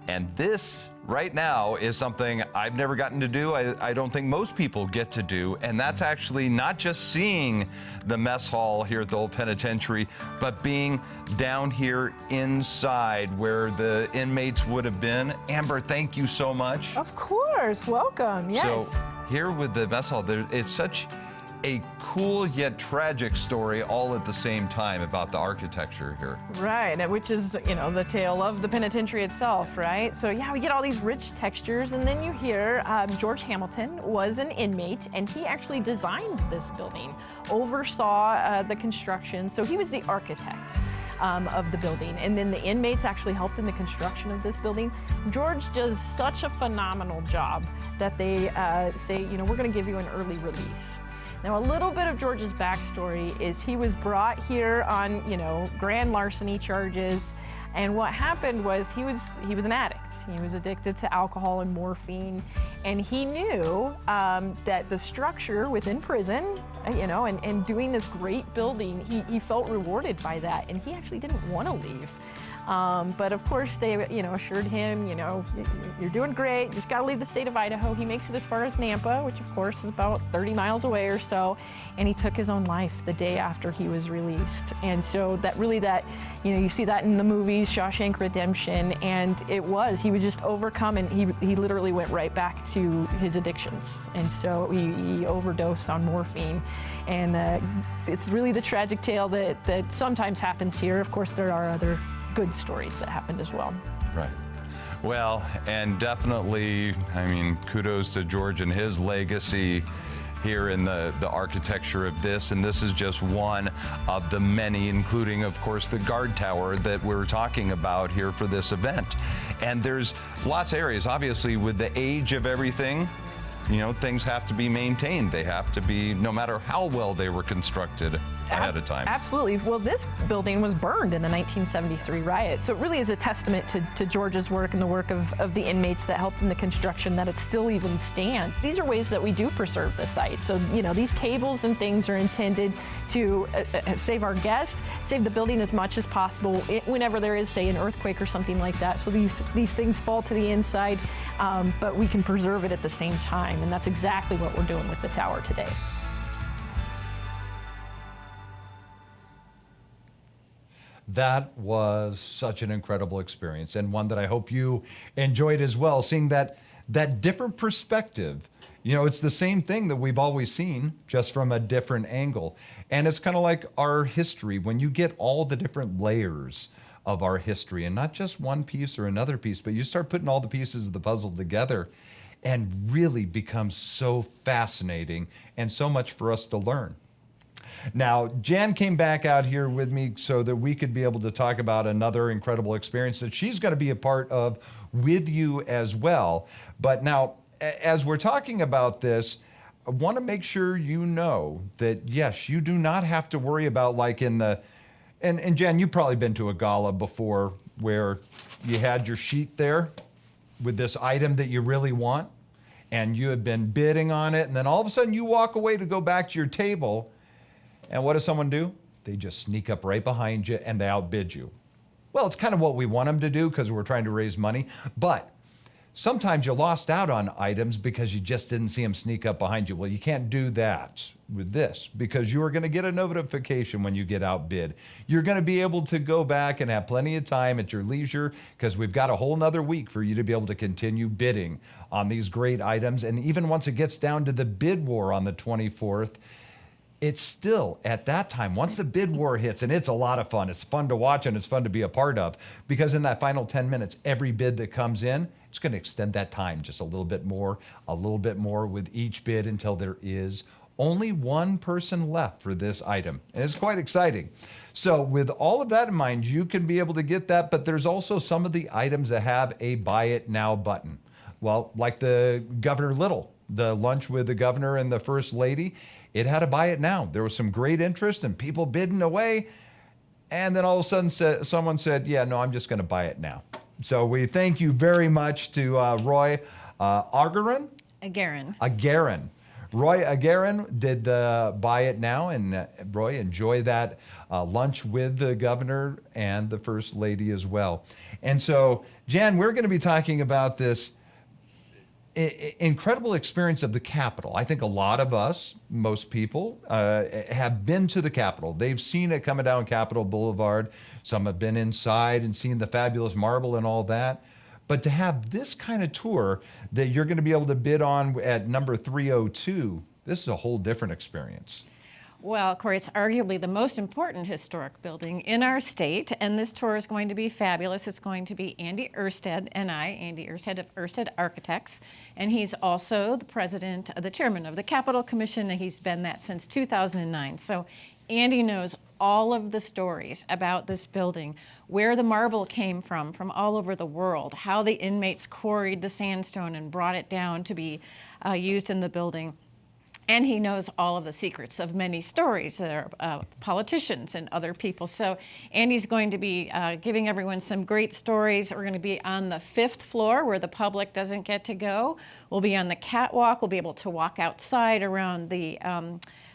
And this right now is something I've never gotten to do. I don't think most people get to do. And that's actually not just seeing the mess hall here at the old penitentiary, but being down here inside where the inmates would have been. Amber, thank you so much. Of course, welcome, yes. So here with the mess hall, it's such a cool yet tragic story all at the same time about the architecture here. Right, which is, the tale of the penitentiary itself, right? So yeah, we get all these rich textures, and then you hear George Hamilton was an inmate, and he actually designed this building, oversaw the construction, so he was the architect of the building, and then the inmates actually helped in the construction of this building. George does such a phenomenal job that they say, we're gonna give you an early release. Now, a little bit of George's backstory is he was brought here on, grand larceny charges, and what happened was he was an addict. He was addicted to alcohol and morphine, and he knew that the structure within prison, and doing this great building, he felt rewarded by that, and he actually didn't want to leave. But of course, they assured him, you're doing great. Just got to leave the state of Idaho. He makes it as far as Nampa, which of course is about 30 miles away or so. And he took his own life the day after he was released. And so you see that in the movies, Shawshank Redemption, and he was just overcome, and he literally went right back to his addictions. And so he overdosed on morphine. And it's really the tragic tale that sometimes happens here. Of course, there are other good stories that happened as well. Right. Well, and definitely, kudos to George and his legacy here in the architecture of this. And this is just one of the many, including, of course, the guard tower that we're talking about here for this event. And there's lots of areas, obviously, with the age of everything. Things have to be maintained. They have to be, no matter how well they were constructed ahead of time. Absolutely. Well, this building was burned in the 1973 riot. So it really is a testament to George's work and the work of the inmates that helped in the construction that it still even stands. These are ways that we do preserve the site. So, these cables and things are intended to save our guests, save the building as much as possible whenever there is, say, an earthquake or something like that. So these things fall to the inside, but we can preserve it at the same time. And that's exactly what we're doing with the tower today. That was such an incredible experience, and one that I hope you enjoyed as well, seeing that different perspective. It's the same thing that we've always seen, just from a different angle. And it's kind of like our history, when you get all the different layers of our history, and not just one piece or another piece, but you start putting all the pieces of the puzzle together, and really becomes so fascinating and so much for us to learn. Now, Jan came back out here with me so that we could be able to talk about another incredible experience that she's going to be a part of with you as well. But now, as we're talking about this, I want to make sure you know that, yes, you do not have to worry about and Jan, you've probably been to a gala before where you had your sheet there with this item that you really want, and you have been bidding on it, and then all of a sudden you walk away to go back to your table, and what does someone do? They just sneak up right behind you and they outbid you. Well, it's kind of what we want them to do because we're trying to raise money, but sometimes you lost out on items because you just didn't see them sneak up behind you. Well, you can't do that with this, because you are going to get a notification when you get outbid. You're going to be able to go back and have plenty of time at your leisure, because we've got a whole nother week for you to be able to continue bidding on these great items. And even once it gets down to the bid war on the 24th, it's still at that time, once the bid war hits, and it's a lot of fun. It's fun to watch and it's fun to be a part of, because in that final 10 minutes, every bid that comes in, it's going to extend that time just a little bit more with each bid, until there is only one person left for this item. And it's quite exciting. So with all of that in mind, you can be able to get that, but there's also some of the items that have a buy it now button. Well, like the Governor Little, the lunch with the governor and the first lady, it had a buy it now. There was some great interest and people bidding away. And then all of a sudden someone said, yeah, no, I'm just going to buy it now. So we thank you very much to Roy Agarin. Roy Agarin did the buy it now, and Roy, enjoy that lunch with the governor and the first lady as well. And so, Jan, we're going to be talking about this incredible experience of the Capitol. I think a lot of us, most people, have been to the Capitol. They've seen it coming down Capitol Boulevard. Some have been inside and seen the fabulous marble and all that. But to have this kind of tour that you're going to be able to bid on at number 302, this is a whole different experience. Well, Corey, it's arguably the most important historic building in our state, and this tour is going to be fabulous. It's going to be Andy Erstead and Andy Erstead of Erstead Architects, and he's also the chairman of the Capitol Commission, and he's been that since 2009. So Andy knows all of the stories about this building, where the marble came from all over the world, how the inmates quarried the sandstone and brought it down to be used in the building. And he knows all of the secrets of many stories that are politicians and other people. So Andy's going to be giving everyone some great stories. We're going to be on the 5th floor where the public doesn't get to go. We'll be on the catwalk. We'll be able to walk outside around the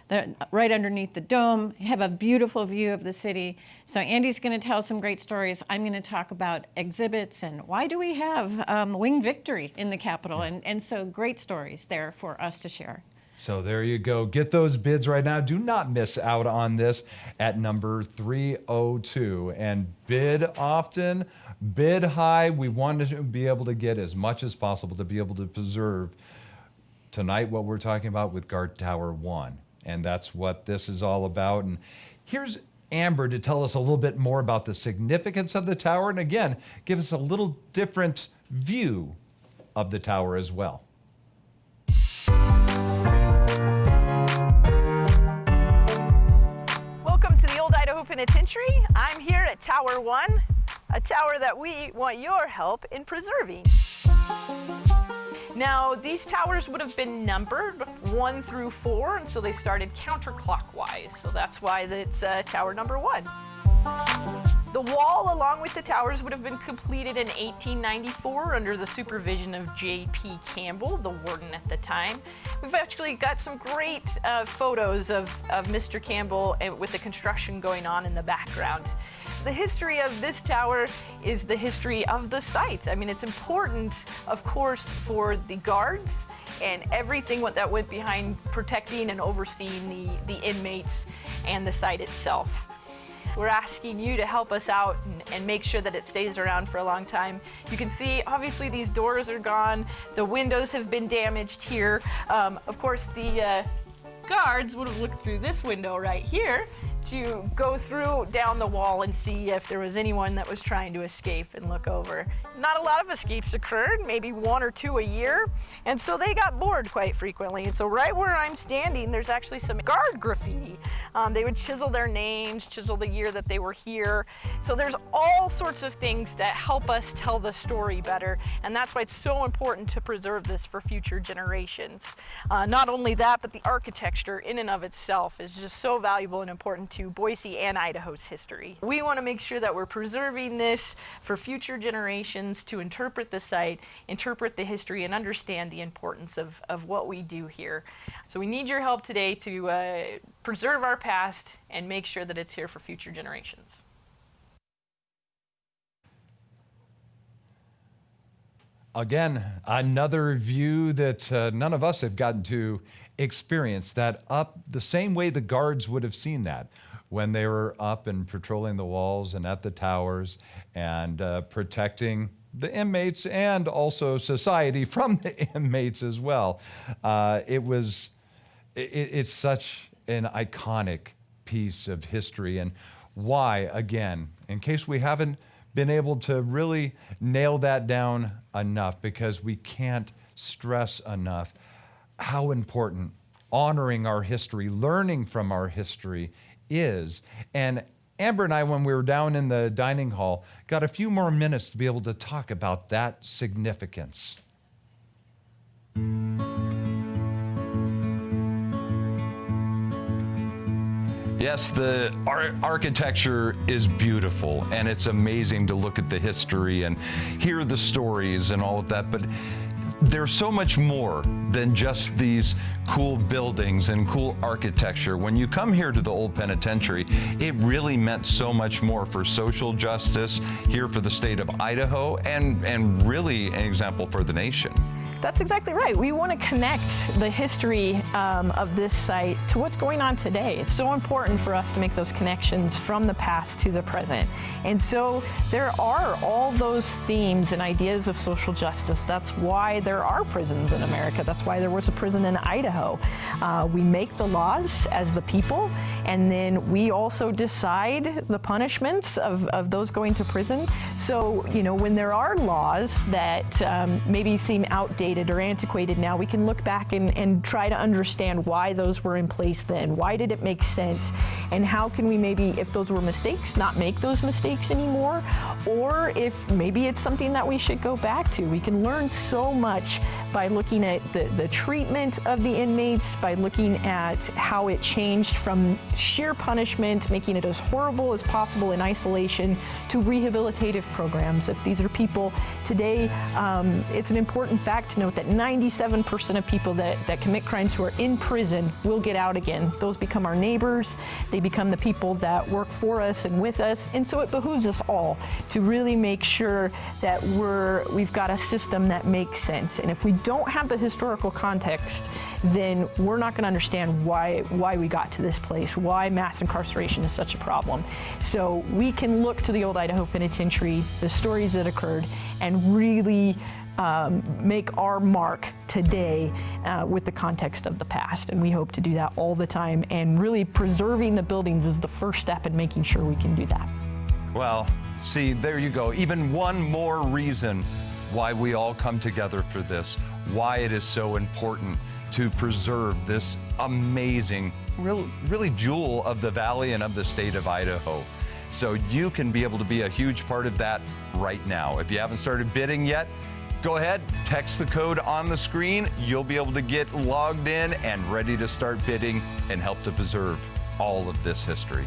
They're right underneath the dome, have a beautiful view of the city. So Andy's going to tell some great stories. I'm going to talk about exhibits and why do we have Winged Victory in the Capitol, and so great stories there for us to share. So there you go. Get those bids right now. Do not miss out on this at number 302. And bid often, bid high. We want to be able to get as much as possible to be able to preserve tonight what we're talking about with Guard Tower 1. And that's what this is all about. And here's Amber to tell us a little bit more about the significance of the tower. And again, give us a little different view of the tower as well. Welcome to the Old Idaho Penitentiary. I'm here at Tower 1, a tower that we want your help in preserving. Now, these towers would have been numbered 1 through 4, and so they started counterclockwise. So that's why it's tower number 1. The wall along with the towers would have been completed in 1894 under the supervision of J.P. Campbell, the warden at the time. We've actually got some great photos of Mr. Campbell with the construction going on in the background. The history of this tower is the history of the site. I mean, it's important, of course, for the guards and everything that went behind protecting and overseeing the inmates and the site itself. We're asking you to help us out and make sure that it stays around for a long time. You can see, obviously, these doors are gone. The windows have been damaged here. Of course, the guards would have looked through this window right here to go through down the wall and see if there was anyone that was trying to escape and look over. Not a lot of escapes occurred, maybe 1 or 2 a year, and so they got bored quite frequently. And so right where I'm standing, there's actually some guard graffiti. They would chisel their names, chisel the year that they were here. So there's all sorts of things that help us tell the story better, and that's why it's so important to preserve this for future generations. Not only that, but the architecture in and of itself is just so valuable and important to Boise and Idaho's history. We want to make sure that we're preserving this for future generations to interpret the site, interpret the history, and understand the importance of what we do here. So we need your help today to preserve our past and make sure that it's here for future generations. Again, another view that none of us have gotten to experience, that up the same way the guards would have seen that when they were up and patrolling the walls and at the towers and protecting the inmates and also society from the inmates as well. It's such an iconic piece of history, and why, again, in case we haven't been able to really nail that down enough, because we can't stress enough how important honoring our history, learning from our history is. And Amber and I, when we were down in the dining hall, got a few more minutes to be able to talk about that significance. Yes, the architecture is beautiful, and it's amazing to look at the history and hear the stories and all of that, but there's so much more than just these cool buildings and cool architecture. When you come here to the Old Penitentiary, it really meant so much more for social justice here for the state of Idaho, and really an example for the nation. That's exactly right. We want to connect the history of this site to what's going on today. It's so important for us to make those connections from the past to the present. And so there are all those themes and ideas of social justice. That's why there are prisons in America. That's why there was a prison in Idaho. We make the laws as the people, and then we also decide the punishments of those going to prison. So, you know, when there are laws that maybe seem outdated or antiquated now, we can look back and try to understand why those were in place then. Why did it make sense? And how can we maybe, if those were mistakes, not make those mistakes anymore? Or if maybe it's something that we should go back to. We can learn so much by looking at the treatment of the inmates, by looking at how it changed from sheer punishment, making it as horrible as possible in isolation, to rehabilitative programs. If these are people today, it's an important fact to note that 97% of people that commit crimes who are in prison will get out again. Those become our neighbors, they become the people that work for us and with us, and so it behooves us all to really make sure that we've got a system that makes sense. And if we don't have the historical context, then we're not going to understand why we got to this place, why mass incarceration is such a problem. So we can look to the Old Idaho Penitentiary, the stories that occurred, and really make our mark today with the context of the past. And we hope to do that all the time. And really preserving the buildings is the first step in making sure we can do that. Well, see, there you go. Even one more reason why we all come together for this, why it is so important to preserve this amazing, really jewel of the valley and of the state of Idaho. So you can be able to be a huge part of that right now. If you haven't started bidding yet, go ahead, text the code on the screen. You'll be able to get logged in and ready to start bidding and help to preserve all of this history.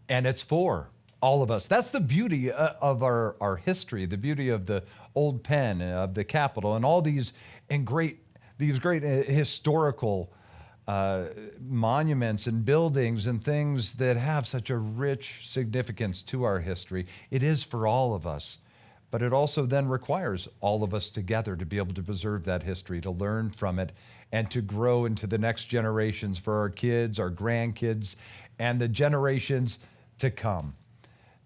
And it's for all of us. That's the beauty of our history, the beauty of the Old Pen, of the Capitol, and all these great historical monuments and buildings and things that have such a rich significance to our history. It is for all of us, but it also then requires all of us together to be able to preserve that history, to learn from it, and to grow into the next generations for our kids, our grandkids, and the generations to come.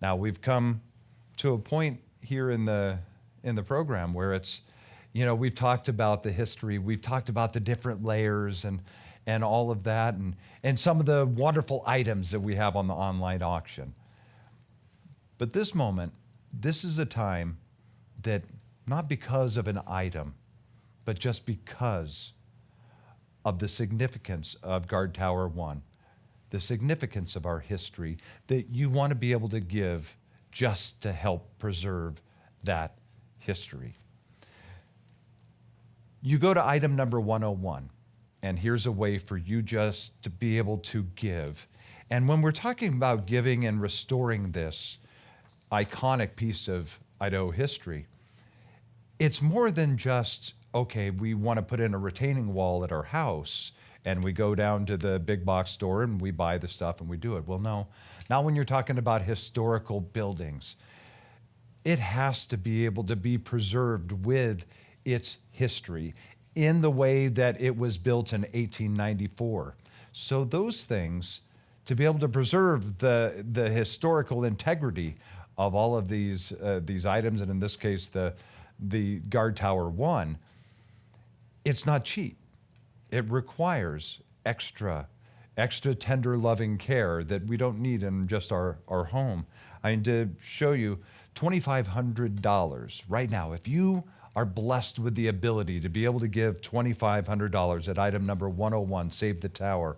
Now, we've come to a point here in the program where it's, we've talked about the history, we've talked about the different layers and all of that, and some of the wonderful items that we have on the online auction. But this moment, this is a time that, not because of an item, but just because of the significance of Guard Tower 1, the significance of our history, that you want to be able to give just to help preserve that history. You go to item number 101, and here's a way for you just to be able to give. And when we're talking about giving and restoring this iconic piece of Idaho history, it's more than just, okay, we want to put in a retaining wall at our house and we go down to the big box store and we buy the stuff and we do it. Well, no, not when you're talking about historical buildings. It has to be able to be preserved with its history in the way that it was built in 1894. So those things, to be able to preserve the historical integrity of all of these items, and in this case, the Guard Tower 1, it's not cheap. It requires extra tender, loving care that we don't need in just our home. I mean, to show you, $2,500 right now, if you are blessed with the ability to be able to give $2,500 at item number 101, Save the Tower,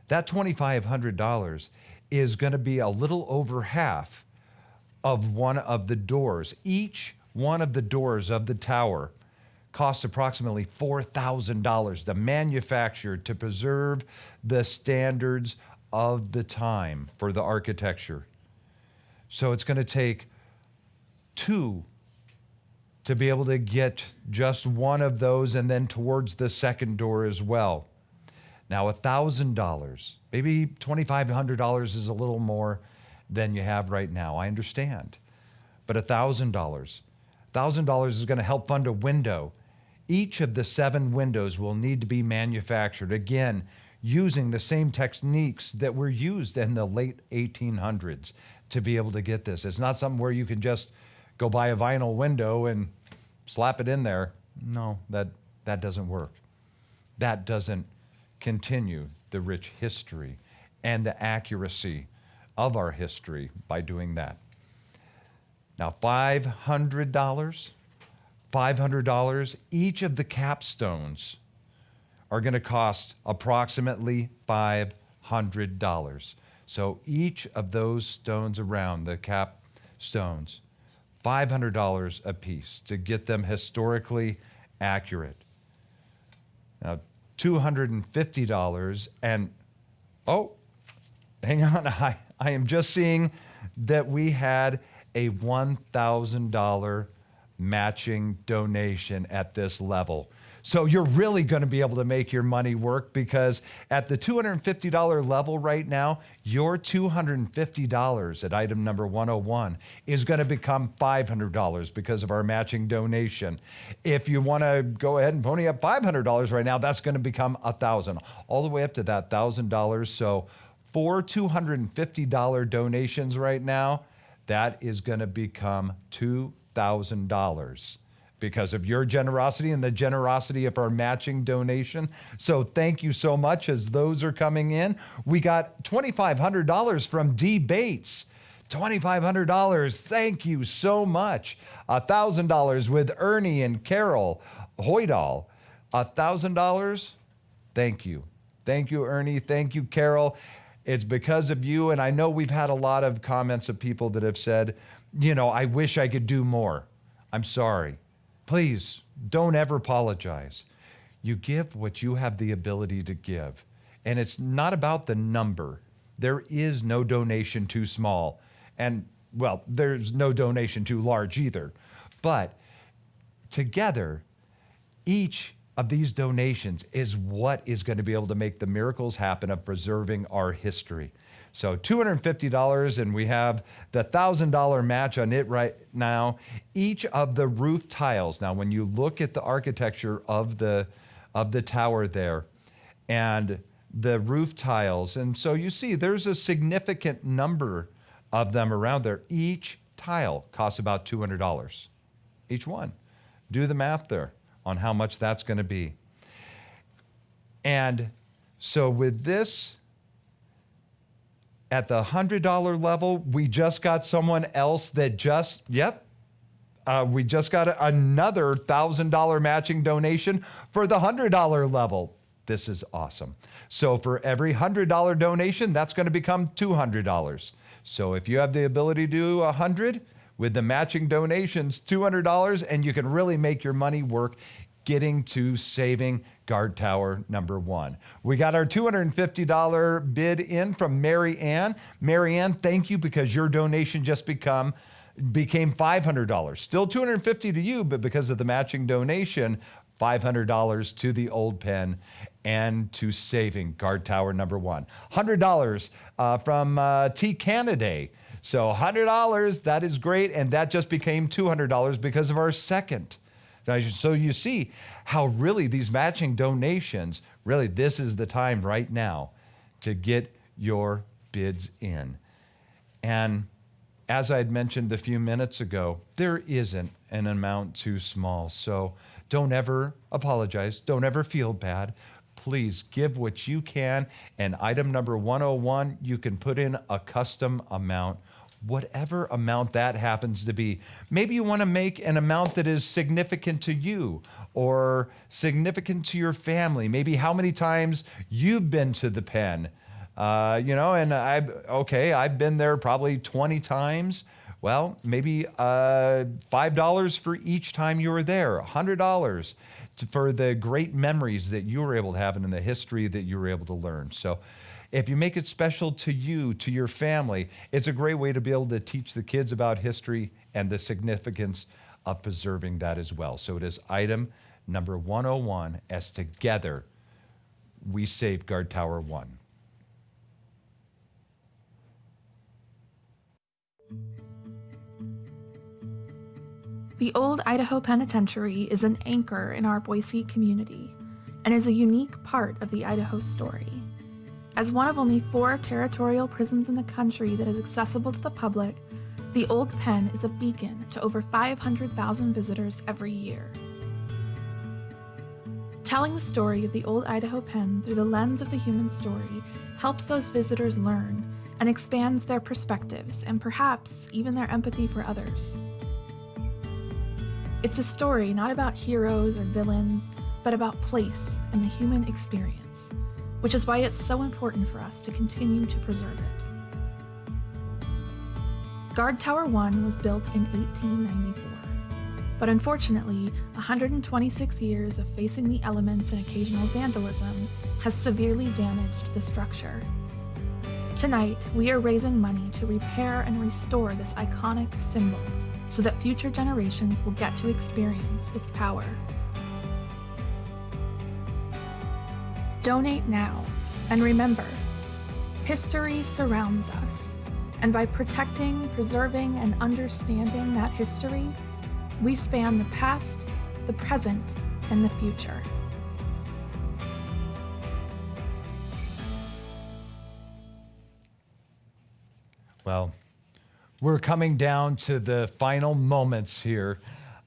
that $2,500 is going to be a little over half of one of the doors. Each one of the doors of the tower costs approximately $4,000 to manufacture, to preserve the standards of the time for the architecture. So it's going to take two to be able to get just one of those, and then towards the second door as well. Now, $1,000, maybe $2,500 is a little more than you have right now. I understand. But $1,000 is going to help fund a window. Each of the 7 windows will need to be manufactured, again, using the same techniques that were used in the late 1800s to be able to get this. It's not something where you can just go buy a vinyl window and slap it in there. No, that doesn't work. That doesn't continue the rich history and the accuracy of our history by doing that. Now, $500, each of the capstones are going to cost approximately $500. So each of those stones around the capstones, $500 a piece to get them historically accurate. Now, $250, and oh, hang on, I am just seeing that we had a $1,000 matching donation at this level. So you're really going to be able to make your money work, because at the $250 level right now, your $250 at item number 101 is going to become $500 because of our matching donation. If you want to go ahead and pony up $500 right now, that's going to become $1,000, all the way up to that $1,000. So for $250 donations right now, that is going to become $2,000. Because of your generosity and the generosity of our matching donation. So thank you so much as those are coming in. We got $2,500 from D. Bates. $2,500, thank you so much. $1,000 with Ernie and Carol Hoydal. $1,000, thank you. Thank you, Ernie, thank you, Carol. It's because of you, and I know we've had a lot of comments of people that have said, you know, I wish I could do more. I'm sorry. Please don't ever apologize. You give what you have the ability to give. And it's not about the number. There is no donation too small. And, well, there's no donation too large either. But together, each of these donations is what is going to be able to make the miracles happen of preserving our history. So $250, and we have the $1,000 match on it right now. Each of the roof tiles, now when you look at the architecture of the tower there, and the roof tiles, and so you see there's a significant number of them around there. Each tile costs about $200, each one. Do the math there on how much that's going to be. And so with this, at the $100 level, we just got someone else that just, we just got another $1,000 matching donation for the $100 level. This is awesome. So for every $100 donation, that's going to become $200. So if you have the ability to do 100 with the matching donations, $200, and you can really make your money work getting to saving Guard Tower number 1. We got our $250 bid in from Mary Ann. Mary Ann, thank you, because your donation just became $500. Still $250 to you, but because of the matching donation, $500 to the Old Pen and to saving Guard Tower number 1. $100 from T. Canaday. So $100, that is great, and that just became $200 because of our second. So you see how really these matching donations, really this is the time right now to get your bids in. And as I had mentioned a few minutes ago, there isn't an amount too small. So don't ever apologize. Don't ever feel bad. Please give what you can. And item number 101, you can put in a custom amount, whatever amount that happens to be. Maybe you want to make an amount that is significant to you or significant to your family. Maybe how many times you've been to the pen. And I've been there probably 20 times. Well, maybe $5 for each time you were there, $100 for the great memories that you were able to have and in the history that you were able to learn. So if you make it special to you, to your family, it's a great way to be able to teach the kids about history and the significance of preserving that as well. So it is item number 101, as together we save Guard Tower 1. The Old Idaho Penitentiary is an anchor in our Boise community and is a unique part of the Idaho story. As one of only 4 territorial prisons in the country that is accessible to the public, the Old Pen is a beacon to over 500,000 visitors every year. Telling the story of the Old Idaho Pen through the lens of the human story helps those visitors learn and expands their perspectives and perhaps even their empathy for others. It's a story not about heroes or villains, but about place and the human experience, which is why it's so important for us to continue to preserve it. Guard Tower 1 was built in 1894, but unfortunately, 126 years of facing the elements and occasional vandalism has severely damaged the structure. Tonight, we are raising money to repair and restore this iconic symbol so that future generations will get to experience its power. Donate now, and remember, history surrounds us, and by protecting, preserving, and understanding that history, we span the past, the present, and the future. Well, we're coming down to the final moments here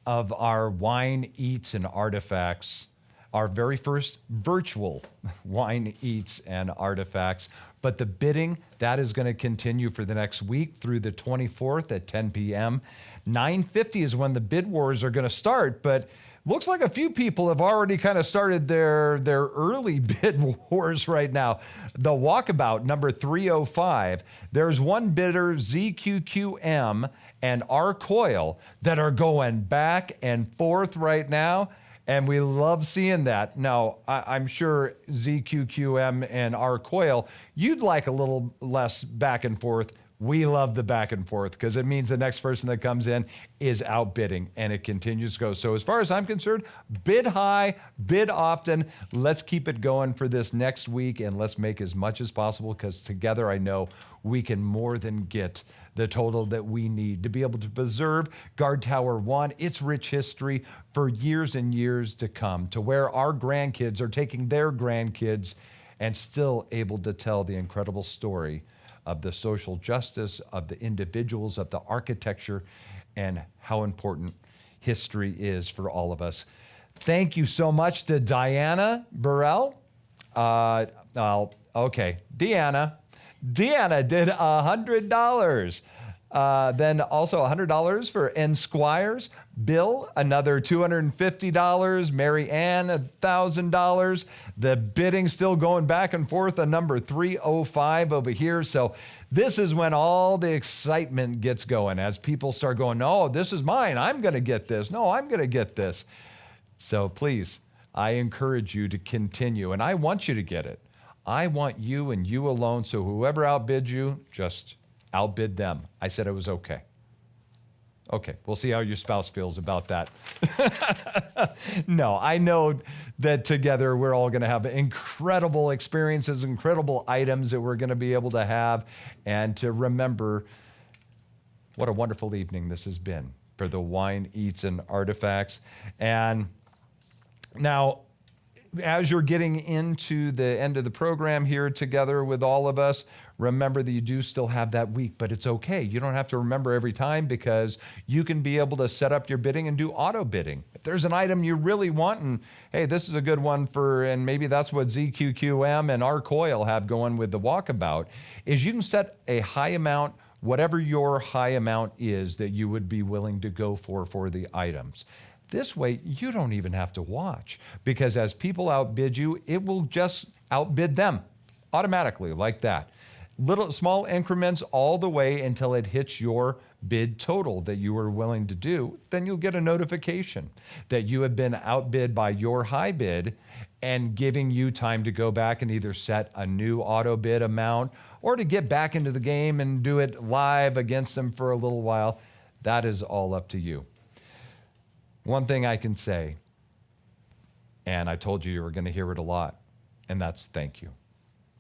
of our Wine, Eats, and Artifacts, our very first virtual Wine, Eats, and Artifacts. But the bidding, that is going to continue for the next week through the 24th at 10 p.m. 9:50 is when the bid wars are going to start, but looks like a few people have already kind of started their early bid wars right now. The Walkabout, number 305, there's one bidder, ZQQM, and R Coil, that are going back and forth right now, and we love seeing that. Now, I'm sure ZQQM and R Coil, you'd like a little less back and forth. We love the back and forth because it means the next person that comes in is outbidding, and it continues to go. So as far as I'm concerned, bid high, bid often. Let's keep it going for this next week, and let's make as much as possible, because together I know we can more than get the total that we need to be able to preserve Guard Tower 1, its rich history for years and years to come, to where our grandkids are taking their grandkids and still able to tell the incredible story of the social justice, of the individuals, of the architecture, and how important history is for all of us. Thank you so much to Diana Burrell. Okay, Deanna. Deanna did $100. Then also $100 for N Squires. Bill, another $250. Mary Ann, $1,000. The bidding still going back and forth on number 305 over here. So this is when all the excitement gets going, as people start going, no, this is mine. I'm going to get this. No, I'm going to get this. So please, I encourage you to continue, and I want you to get it. I want you and you alone. So whoever outbids you, just outbid them. I said it was okay. Okay, we'll see how your spouse feels about that. No, I know that together we're all going to have incredible experiences, incredible items that we're going to be able to have, and to remember what a wonderful evening this has been for the Wine, Eats, and Artifacts. And now, as you're getting into the end of the program here together with all of us, remember that you do still have that week, but it's okay. You don't have to remember every time, because you can be able to set up your bidding and do auto bidding. If there's an item you really want, and hey, this is a good one for, and maybe that's what ZQQM and R Coil have going with the Walkabout, is you can set a high amount, whatever your high amount is that you would be willing to go for the items. This way, you don't even have to watch, because as people outbid you, it will just outbid them automatically like that. Little small increments all the way until it hits your bid total that you were willing to do. Then you'll get a notification that you have been outbid by your high bid, and giving you time to go back and either set a new auto bid amount or to get back into the game and do it live against them for a little while. That is all up to you. One thing I can say, and I told you were going to hear it a lot, and that's thank you.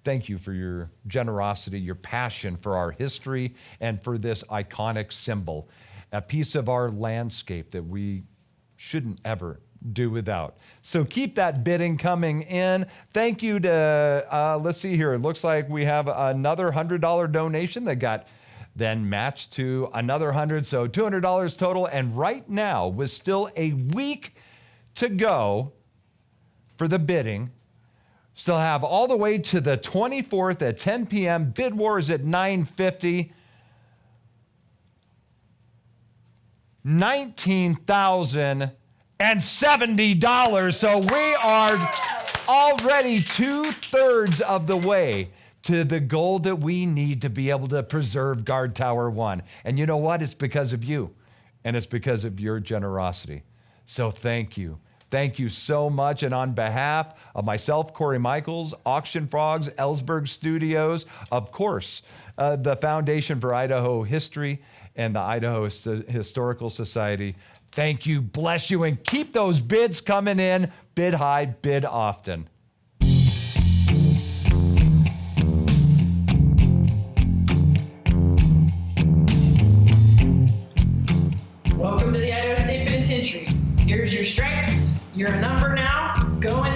Thank you for your generosity, your passion for our history, and for this iconic symbol, a piece of our landscape that we shouldn't ever do without. So keep that bidding coming in. Thank you to, let's see here, it looks like we have another $100 donation that got then matched to another 100, so $200 total. And right now, with still a week to go for the bidding, still have all the way to the 24th at 10 p.m. Bid wars at 9:50. $19,070. So we are already 2/3 of the way to the goal that we need to be able to preserve Guard Tower 1. And you know what? It's because of you, and it's because of your generosity. So thank you. Thank you so much. And on behalf of myself, Corey Michaels, Auction Frogs, Elsberg Studios, of course, the Foundation for Idaho History and the Idaho Historical Society, thank you, bless you, and keep those bids coming in. Bid high, bid often. Welcome to the Idaho State Penitentiary. Here's your stripes. You're a number now. Go in